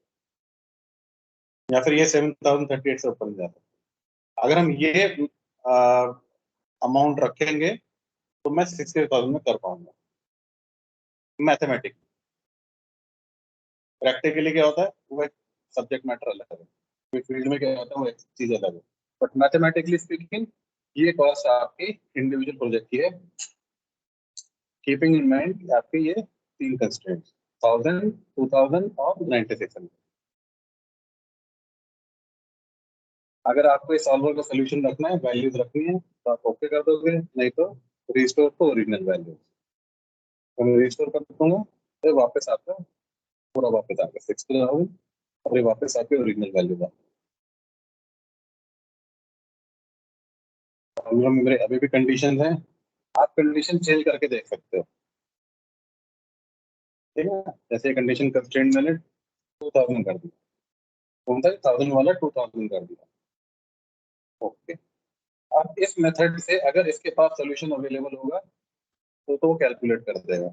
A: या फिर ये 7038 से ऊपर जाता है। अगर हम ये अमाउंट रखेंगे तो मैं 60,000 में कर पाऊंगा मैथमेटिक्स। प्रैक्टिकली क्या होता है वो एक सब्जेक्ट मैटर अलग है, फील्ड में क्या होता है वो एक चीज अलग है। बट मैथमेटिकली स्पीकिंग ये कॉस्ट आपकी इंडिविजुअल प्रोजेक्ट की है, कीपिंग इन माइंड आपके ये तीन कंस्ट्रेंट्स 1000, 2000 और 9600। अगर आपको इस सॉल्वर का सोल्यूशन रखना है, वैल्यूज रखनी है, तो आप ओके कर दोगे, नहीं तो रिस्टोर टू ओरिजिनल वैल्यूज। तो मैं रिस्टोर कर दूंगा तो वापस आपका पूरा वापस आएगा 60,000 और ये वापस आपके ओरिजिनल वैल्यू। प्रॉब्लम मेरे अभी भी कंडीशन है, आप कंडीशन चेंज करके देख सकते हो। ठीक है, जैसे कंडीशन कंस्ट्रेंट मैंने 2000 कर दिया, कौन सा 1000 वाला 2000 कर दिया। ओके, अब इस मेथड से अगर इसके पास सोल्यूशन अवेलेबल होगा तो वो कैलकुलेट कर देगा,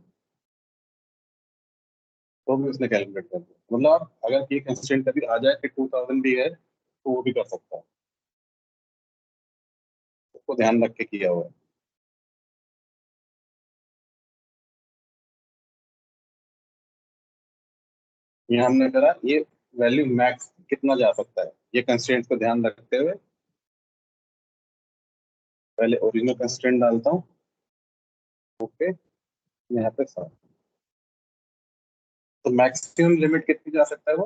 A: तो भी उसने कैलकुलेट कर दिया। मतलब आप अगर ये कंस्ट्रेंट कभी आ जाए कि 2000 भी है तो वो भी कर सकता है, उसको ध्यान रख के किया हुआ है। ये हमने करा, ये वैल्यू मैक्स कितना जा सकता है ये कंस्ट्रेंट को ध्यान रखते हुए पहले ओरिजिनल कंस्ट्रेंट डालता हूँ। ओके, यहाँ पे तो मैक्सिमम लिमिट कितनी जा सकता है वो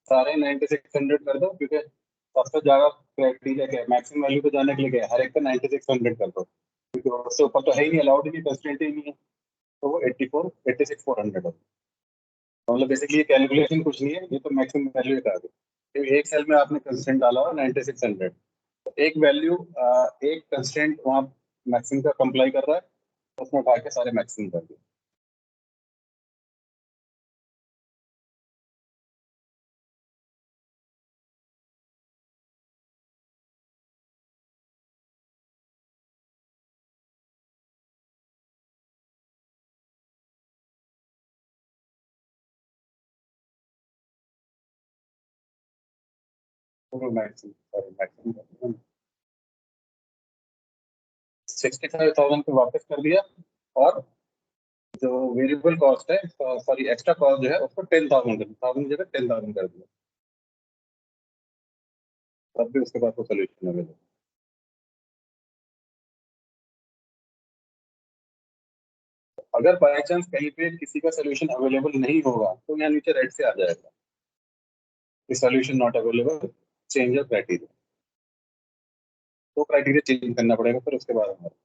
A: सारे 9600 कर दो, क्योंकि सबसे ज्यादा क्राइटेरिया क्या है मैक्सिमम वैल्यू पे जाने के लिए, क्या है हर एक का 9600 कर दो, क्योंकि उससे ऊपर तो है ही नहीं, अलाउड ही नहीं, कंस्ट्रेंट ही नहीं है। तो वो 84 हो। मतलब बेसिकली ये कैलकुलेशन कुछ नहीं है, ये तो मैक्सिमम वैल्यू बता दो, क्योंकि एक सेल में आपने कंस्ट्रेंट डाला हुआ 9600, तो एक वैल्यू एक कंस्ट्रेंट वहाँ मैक्सिमम का कंप्लाई कर रहा है, तो उसमें उठा के सारे मैक्सिमम कर दिए। तो मैक्सिमम, सॉरी मैक्सिमम 65,000 पे वापस कर दिया, और जो वेरिएबल कॉस्ट है, सॉरी एक्स्ट्रा कॉस्ट जो है उसको 10,000 10,000 की जगह 10,000 कर दिया, तब भी उसके बाद वो सोल्यूशन अवेलेबल। अगर बाई चांस कहीं पे किसी का सोल्यूशन अवेलेबल नहीं होगा तो यहाँ नीचे राइट से आ जाएगा कि solution not available, change your criteria. तो क्राइटेरिया चेंज करना पड़ेगा फिर उसके बाद हमारा।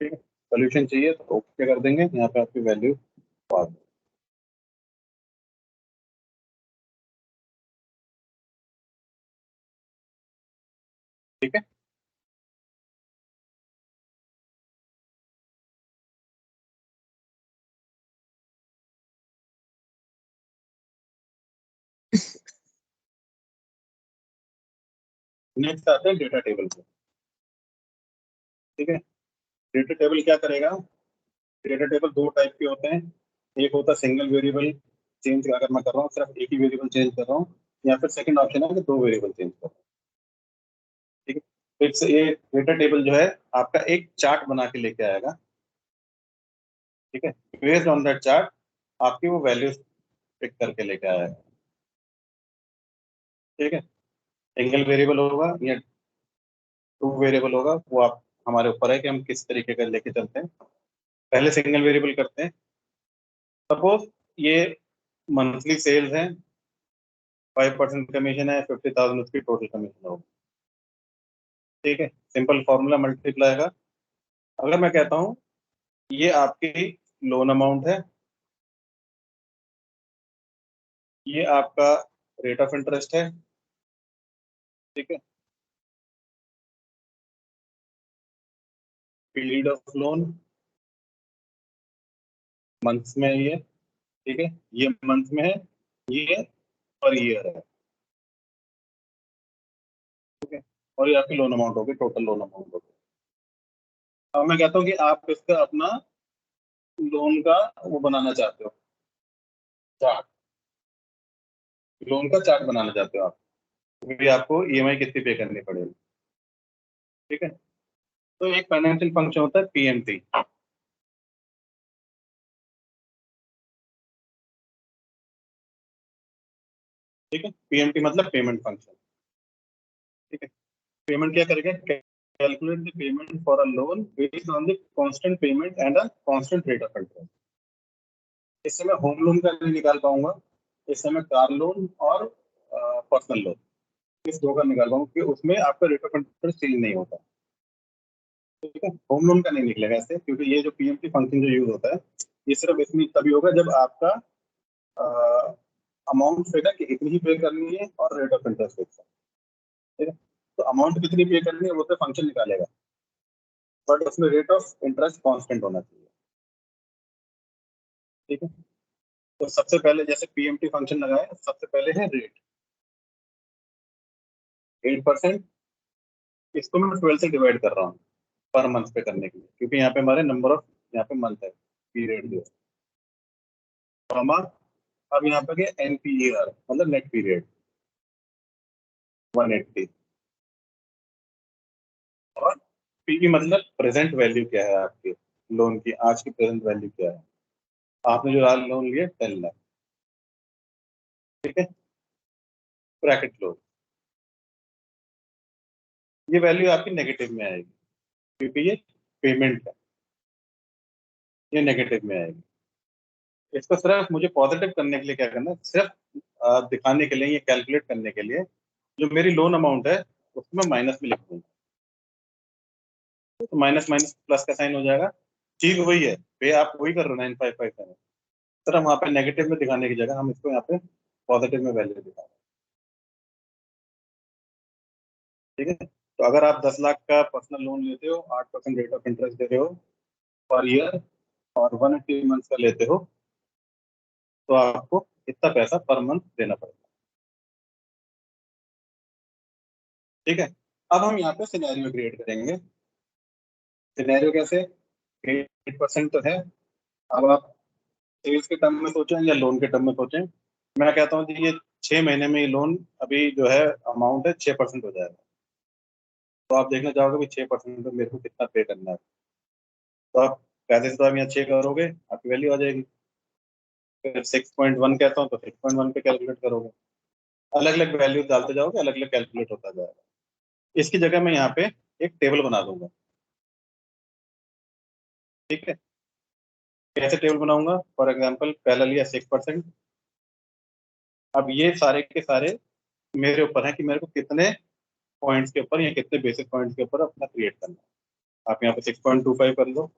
A: ठीक है, सोल्यूशन चाहिए तो ओके कर देंगे, यहाँ पे आपकी वैल्यू पा दें। ठीक है, नेक्स्ट आते हैं डेटा टेबल पे। ठीक है, डेटा टेबल क्या करेगा, डेटा टेबल दो टाइप के होते हैं, एक होता है सिंगल वेरिएबल चेंज, अगर मैं कर रहा हूँ सिर्फ एक ही वेरिएबल चेंज कर रहा हूँ, या फिर सेकंड ऑप्शन है कि दो वेरिएबल चेंज कर रहा हूँ। ठीक है, फिर से ये डेटा टेबल जो है आपका एक चार्ट बना के लेके आएगा। ठीक है, बेस्ड ऑन दैट चार्ट आपकी वो वैल्यूज पिक करके लेके आएगा। ठीक है, सिंगल वेरिएबल होगा या टू वेरिएबल होगा, वो आप हमारे ऊपर है कि हम किस तरीके का लेके चलते हैं। पहले सिंगल वेरिएबल करते हैं, सपोज ये मंथली सेल्स है, 5% कमीशन है, 50,000 उसकी टोटल कमीशन होगी। ठीक है, सिंपल फॉर्मूला मल्टीप्लाई का। अगर मैं कहता हूँ ये आपकी लोन अमाउंट है, ये आपका रेट ऑफ इंटरेस्ट है। ठीक है, पीरियड ऑफ लोन मंथ्स में है ये। ठीक है, ये मंथ में है, ये पर ईयर है। ठीक है, और ये आपकी लोन अमाउंट होगी, टोटल लोन अमाउंट होगी। अब मैं कहता हूँ कि आप इसका अपना लोन का वो बनाना चाहते हो, चार्ट, लोन का चार्ट बनाना चाहते हो आप, तो भी आपको ईएमआई कितनी पे करनी पड़ेगी। ठीक है, तो एक फाइनेंशियल फंक्शन होता है पीएमटी। ठीक है, पीएमटी मतलब पेमेंट फंक्शन। ठीक है, पेमेंट क्या करेगा, calculate the payment for a loan based on the constant payment and a constant rate of interest. इससे मैं होम लोन का नहीं निकाल पाऊंगा, इससे मैं कार लोन और पर्सनल लोन, इस दो का निकाल पाऊंगा, क्योंकि उसमें आपका रेट ऑफ इंटरेस्ट चेंज नहीं होता। ठीक है, होम लोन का नहीं निकलेगा ऐसे, क्योंकि ये जो पीएमटी फंक्शन जो यूज होता है, ये सिर्फ इसमें तभी होगा जब आपका अमाउंट फिक्स है कि इतनी ही पे करनी है और रेट ऑफ इंटरेस्ट फिक्स है। ठीक है, तो अमाउंट कितनी पे करनी है वो तो फंक्शन निकालेगा, बट उसमें रेट ऑफ इंटरेस्ट कांस्टेंट होना चाहिए। ठीक है, तो सबसे पहले जैसे पीएमटी फंक्शन लगाए, सबसे पहले है रेट 8%। इसको मैं 12 से डिवाइड कर रहा हूँ पर मंथ पे करने के लिए, क्योंकि यहाँ पे हमारे नंबर ऑफ यहाँ पे मंथ है, पीरियड जो कॉमा, अब यहाँ पे क्या एनपीईआर मतलब नेट पीरियड 180, और पीवी मतलब प्रेजेंट वैल्यू क्या है आपके लोन की, आज की प्रेजेंट वैल्यू क्या है, आपने जो आज लोन लिया 10 लाख। ठीक है, ब्रैकेट क्लोज, ये वैल्यू आपकी नेगेटिव में आएगी, क्योंकि ये पेमेंट है, ये नेगेटिव में आएगी। इसको सिर्फ मुझे पॉजिटिव करने के लिए क्या करना है, सिर्फ दिखाने के लिए, ये कैलकुलेट करने के लिए, जो मेरी लोन अमाउंट है उसको मैं माइनस में लिख दूंगा, तो माइनस माइनस प्लस का साइन हो जाएगा। चीज वही है, पे आप वही कर रहे हो 9557, सिर्फ वहाँ पे नेगेटिव में दिखाने की जगह हम इसको यहाँ पे पॉजिटिव में वैल्यू दिखा रहे हैं। ठीक है, तो अगर आप 10 लाख का पर्सनल लोन लेते हो, 8% रेट ऑफ इंटरेस्ट दे रहे हो पर ईयर, और 180 मंथ का लेते हो, तो आपको इतना पैसा पर मंथ देना पड़ेगा। ठीक है, अब हम यहाँ पे सिनेरियो क्रिएट करेंगे। सिनेरियो कैसे, 8% तो है, अब आप सेल्स के टर्म में सोचें या लोन के टर्म में सोचें। मैं कहता हूँ कि ये 6 महीने में ये लोन अभी जो है अमाउंट है 6% हो जाएगा, तो आप देखना चाहोगे कि 6% में मेरे को कितना पे करना है, तो आप पैसे से तो आप यहाँ 6 करोगे, आपकी वैल्यू आ जाएगी। फिर 6.1 कहता हूँ तो 6.1 पे कैलकुलेट करोगे, अलग अलग वैल्यू डालते जाओगे, अलग अलग कैलकुलेट होता जाएगा। इसकी जगह मैं यहाँ पे एक टेबल बना दूंगा। ठीक है, कैसे टेबल बनाऊंगा, फॉर एग्जाम्पल पहला लिया 6%, अब ये सारे के सारे मेरे ऊपर है कि मेरे को कितने पॉइंट्स के ऊपर या कितने बेसिक पॉइंट्स के ऊपर अपना क्रिएट करना है। आप यहाँ पे 6.25 कर लो।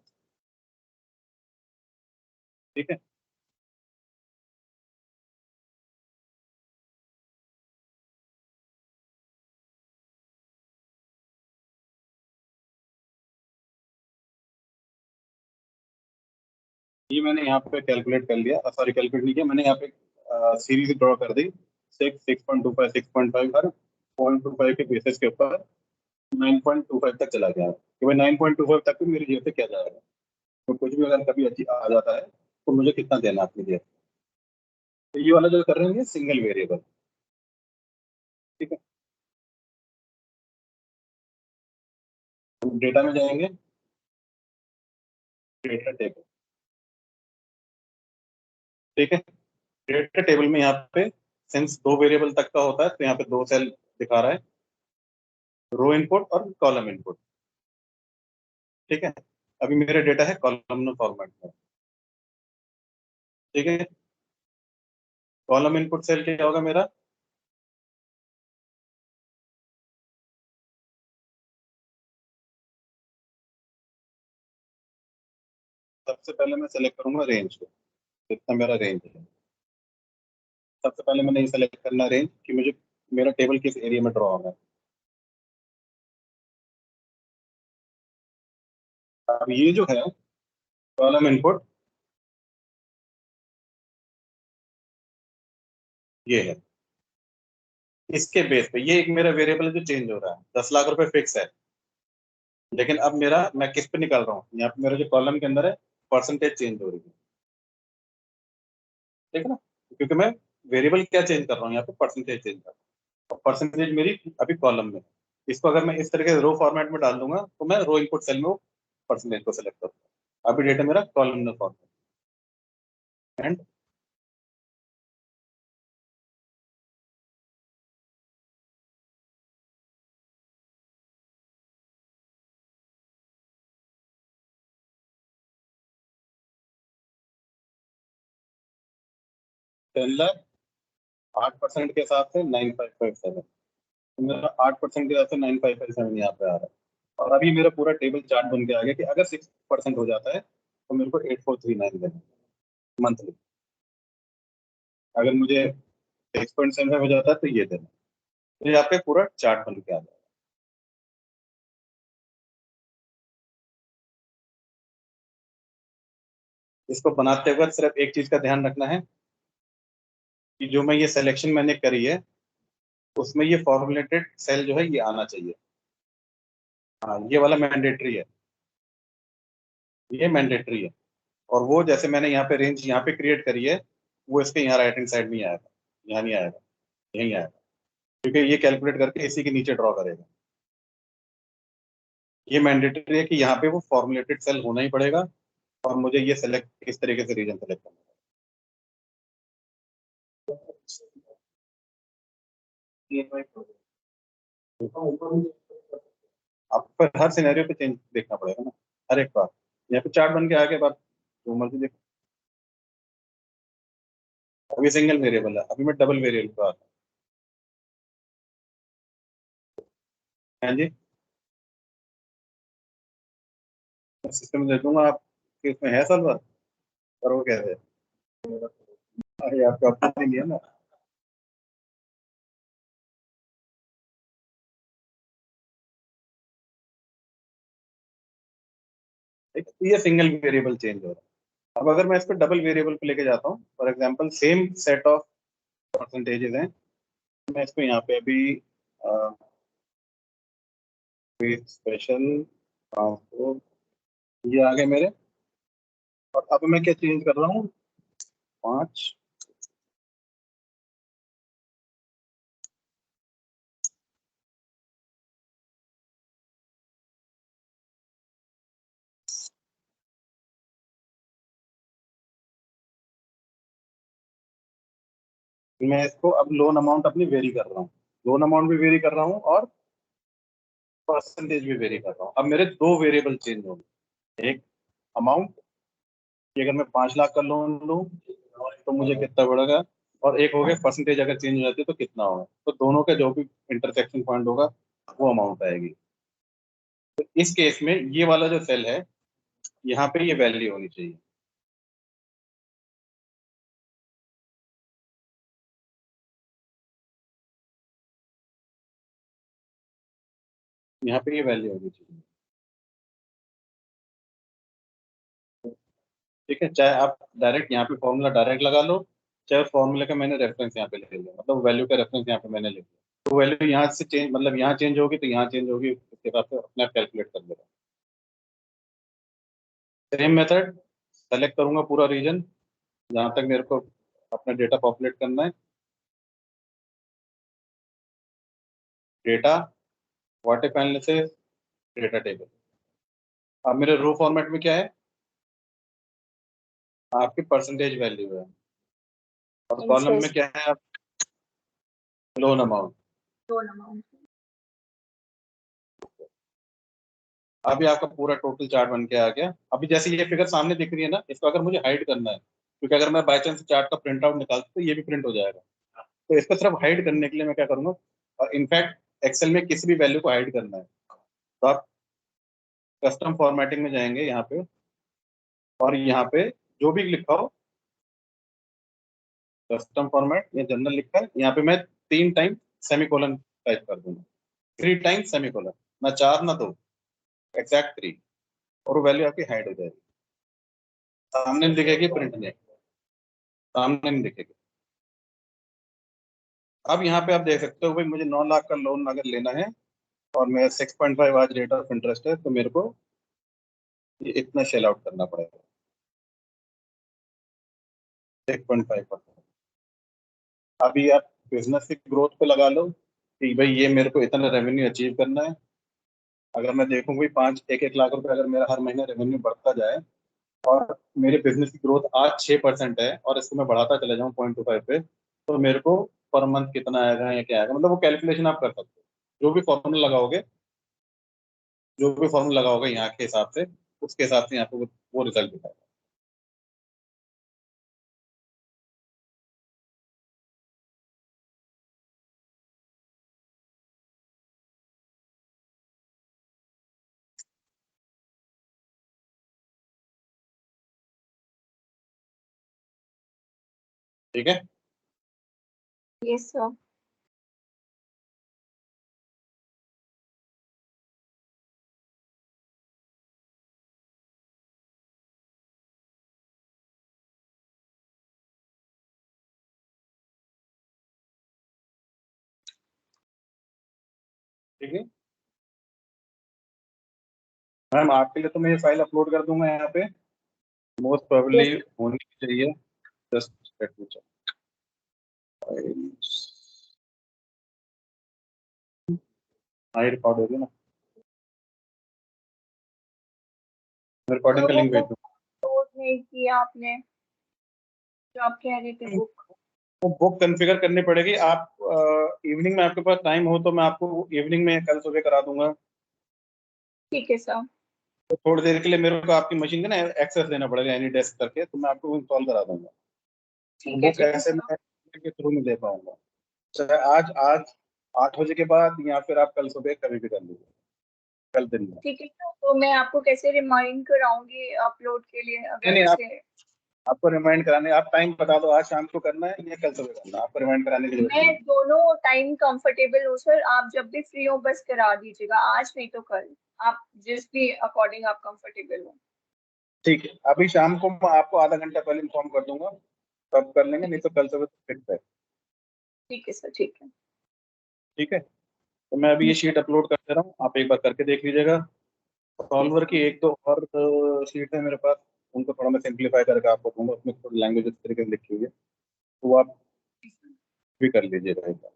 A: ठीक है, ये मैंने यहाँ पे कैलकुलेट कर लिया, सॉरी कैलकुलेट नहीं किया मैंने, यहाँ पे सीरीज ड्रॉ कर दी, 6.25 6.5 हर 0.25 के बेसिस के ऊपर 9.25 तक चला गया कि भाई 9.25 तक भी मेरी जेब से क्या जाएगा, तो कुछ भी अगर कभी अच्छी आ जाता है तो मुझे कितना देना है अपनी जेब से। तो ये वाला जो कर रहे हैं सिंगल वेरिएबल। ठीक है, डेटा में जाएंगे, डेटा टेबल। ठीक है, डेटा टेबल में यहाँ पे सिंस 2 वेरिएबल तक का होता है तो यहाँ पे 2 सेल दिखा रहा है, रो इनपुट और कॉलम इनपुट। ठीक है, अभी मेरा डेटा है कॉलमनर फॉर्मेट में। ठीक है, कॉलम इनपुट सेल क्या होगा मेरा, सबसे पहले मैं सेलेक्ट करूंगा रेंज को, कितना मेरा रेंज है। सबसे पहले मैंने ये सेलेक्ट करना रेंज कि मुझे मेरा टेबल किस एरिया में ड्रॉ होगा। अब ये जो है कॉलम इनपुट, ये है, इसके बेस पे ये एक मेरा वेरिएबल है जो चेंज हो रहा है, 10 लाख रुपए फिक्स है। लेकिन अब मैं किस पे निकाल रहा हूँ, यहाँ पे मेरे जो कॉलम के अंदर है परसेंटेज चेंज हो रही है, ठीक है ना, क्योंकि मैं वेरिएबल क्या चेंज कर रहा हूँ, यहाँ पे परसेंटेज चेंज कर रहा हूँ, परसेंटेज मेरी अभी कॉलम में है। इसको अगर मैं इस तरह के रो फॉर्मेट में डाल दूंगा तो मैं रो इनपुट सेल में वो परसेंटेज को सेलेक्ट करूंगा। अभी डेटा मेरा कॉलम में फॉर्मेट एंड 10,00,000 8% के हिसाब से 9557, तो मेरा 8% के हिसाब से 9557 यहाँ पे आ रहा है। और अभी मेरा पूरा टेबल चार्ट बन के आ गया कि अगर 6% हो जाता है तो मेरे को 8439 देना मंथली, अगर मुझे 6.7 हो जाता है तो ये देना। तो यहाँ पे पूरा चार्ट बन के आ जाएगा। इसको बनाते वक्त सिर्फ एक चीज का ध्यान रखना है कि जो मैं ये सिलेक्शन मैंने करी है उसमें ये फॉर्मुलेटेड सेल जो है ये आना चाहिए। हाँ, ये वाला मैंडेटरी है, ये मैंडेटरी है। और वो जैसे मैंने यहाँ पे रेंज यहाँ पे क्रिएट करी है वो इसके यहाँ राइट हैंड साइड में ही आएगा, यहाँ नहीं आएगा, यहीं आएगा, क्योंकि ये कैलकुलेट करके इसी के नीचे ड्रॉ करेगा। ये मैंडेटरी है कि यहाँ पे वो फॉर्मुलेटेड सेल होना ही पड़ेगा और मुझे ये सेलेक्ट किस तरीके से रीजन सेलेक्ट करना है। आपको पर हर सिनेरियो पे चेंज देखना पड़ेगा ना, हर एक बार। यहाँ पे चार्ट बन के आगे बात जो मर्जी देखो। अभी सिंगल वेरिएबल है, अभी मैं डबल वेरिएबल पे आता हूँ। हाँ जी, सिस्टम दे दूंगा आप कि इसमें है सर्वर, पर वो कैसे है? अरे आपका अपना नहीं है ना। एक तो ये सिंगल वेरिएबल चेंज हो रहा है। अब अगर मैं इसको डबल वेरिएबल पे लेके जाता हूँ, for example same set of percentages हैं, मैं इसको यहाँ पे अभी स्पेशल ये आ गए मेरे। और अब मैं क्या चेंज कर रहा हूँ, 5, मैं इसको अब लोन अमाउंट अपनी वेरी कर रहा हूँ, लोन अमाउंट भी वेरी कर रहा हूँ और परसेंटेज भी वेरी कर रहा हूँ। अब मेरे दो वेरिएबल चेंज हो गए, एक अमाउंट कि अगर मैं 5 लाख का लोन लूँ तो मुझे कितना पड़ेगा, और एक हो गया परसेंटेज अगर चेंज हो जाती है तो कितना होगा। तो दोनों का जो भी इंटरसेक्शन पॉइंट होगा वो अमाउंट आएगी। तो इस केस में ये वाला जो सेल है यहाँ पे ये वैल्यू होनी चाहिए, यहाँ पे ये वैल्यू होनी चाहिए। ठीक है, चाहे आप डायरेक्ट यहाँ पे फॉर्मूला डायरेक्ट लगा लो, चाहे फॉर्मूले का मैंने रेफरेंस यहाँ पे ले लिया, मतलब वैल्यू का रेफरेंस यहाँ पे मैंने ले लिया, तो वैल्यू यहाँ से चेंज, मतलब यहाँ चेंज होगी तो यहाँ चेंज होगी, उसके हिसाब से अपने आप कैलकुलेट कर लेगा। सेम मेथड, सेलेक्ट करूंगा पूरा रीजन जहाँ तक मेरे को अपना डेटा पॉपुलेट करना है। Data, what analysis, data table. अब मेरे रो फॉर्मेट में क्या है, आपकी परसेंटेज वैल्यू है, और कॉलम में
B: इंटरेस्ट
A: क्या है, आप लोन अमाउंट।
B: Loan amount.
A: अभी आपका पूरा टोटल चार्ट बन के आ गया। अभी जैसे ये फिगर सामने दिख रही है ना, इसको अगर मुझे हाइड करना है, क्योंकि अगर मैं बाई चांस चार्ट का प्रिंट आउट निकालता तो ये भी प्रिंट हो जाएगा, तो इसको सिर्फ हाइड करने के लिए मैं क्या करूंगा, और इनफैक्ट एक्सेल में किसी भी वैल्यू को हाइड करना है तो आप कस्टम फॉर्मेटिंग में जाएंगे यहाँ पे, और यहाँ पे जो भी लिखा हो कस्टम फॉर्मेट या जनरल लिखा है, यहाँ पे मैं 3 टाइम सेमीकोलन टाइप कर दूंगा, 3 टाइम सेमीकोलन, ना 4 ना 2, एग्जैक्ट 3, और वो वैल्यू आपकी हाइड हो जाएगी, सामने नहीं दिखेगी, प्रिंट नहीं, सामने नहीं दिखेगी। अब यहाँ पे आप देख सकते हो भाई मुझे 9 लाख का लोन अगर लेना है और मेरा 6.5 आज रेट ऑफ इंटरेस्ट है, तो मेरे को ये इतना शेल आउट करना पड़ेगा 6.5%। अभी आप बिजनेस की ग्रोथ पे लगा लो कि भाई ये मेरे को इतना रेवेन्यू अचीव करना है। अगर मैं देखूँ भाई 1 लाख रुपए अगर मेरा हर महीने रेवेन्यू बढ़ता जाए और मेरे बिजनेस की ग्रोथ आज 6% है और इसको मैं बढ़ाता चला जाऊँ 0.25 पे, तो मेरे को पर मंथ कितना आएगा या क्या आएगा, मतलब वो कैलकुलेशन आप कर सकते हो। जो भी फॉर्मूला लगाओगे यहाँ के हिसाब से, उसके हिसाब से यहाँ पे वो रिजल्ट दिखाएगा। ठीक है।
B: Yes sir.
A: ठीक है मैम, आपके लिए तो मैं ये फाइल अपलोड कर दूंगा यहाँ पे, मोस्ट प्रोबेबली
B: यस
A: होनी चाहिए। Just let me check. हाँ, रिकॉर्ड होगी ना, मैं रिकॉर्डिंग का
B: वो
A: लिंक भेज दूँ।
B: बुक नहीं किया आपने, जो आप कह रहे थे बुक।
A: वो बुक कॉन्फ़िगर करनी पड़ेगी। आप इवनिंग में आपके पास टाइम हो तो मैं आपको इवनिंग में कल सुबह करा दूंगा।
B: ठीक है सर।
A: तो थोड़ी देर के लिए मेरे को आपकी मशीन का ना एक्सेस देना पड़ेगा एनी डेस्क करके, तो मैं आपको इंस्टॉल करा दूंगा। वो
B: ठीक है
A: कैसे
B: सर।
A: मैं के थ्रू में दे पाऊंगा, चाहे आज आज 8 बजे के बाद या फिर आप कल सुबह कभी भी कर लीजिए, कल दिन में।
B: ठीक है सर, तो मैं आपको कैसे रिमाइंड कराऊंगी अपलोड के लिए,
A: नहीं
B: अगर
A: नहीं, आप
B: जैसे
A: आपको रिमाइंड कराने, आप टाइम बता दो, आज शाम को करना है या कल सुबह करना है, आपको रिमाइंड कराने की जरूरत
B: मैं
A: नहीं है।
B: दोनों टाइम कंफर्टेबल हूँ सर, आप जब भी फ्री हो बस करा दीजिएगा, आज नहीं तो कल, आप जिस भी अकॉर्डिंग आप कंफर्टेबल हो।
A: ठीक है, अभी शाम को मैं आपको आधा घंटा पहले इन्फॉर्म कर दूंगा, तब कर लेंगे, नहीं तो कल सुबह फिक्स है।
B: ठीक है सर, ठीक है।
A: ठीक है, तो मैं अभी ये शीट अपलोड कर दे रहा हूँ, आप एक बार करके देख लीजिएगा।
B: ठीक
A: सॉल्वर
B: है।
A: की एक दो और शीट है मेरे पास, उनको थोड़ा मैं सिंप्लीफाई करके आपको दूंगा, उसमें थोड़ी लैंग्वेज इस तरीके से लिखी हुई है, तो वो आप भी कर लीजिएगा एक बार।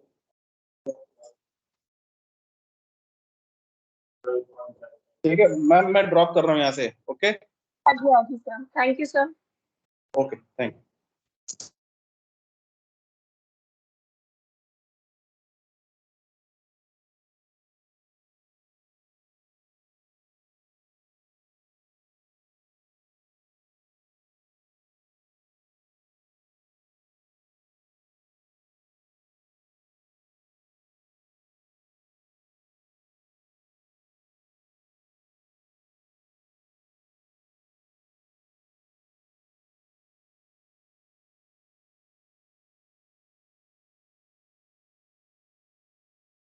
A: ठीक है मैम, मैं ड्रॉप कर रहा हूँ यहाँ से। ओके।
B: हाँ जी, हाँ जी sir, thank you sir.
A: Okay, thank you.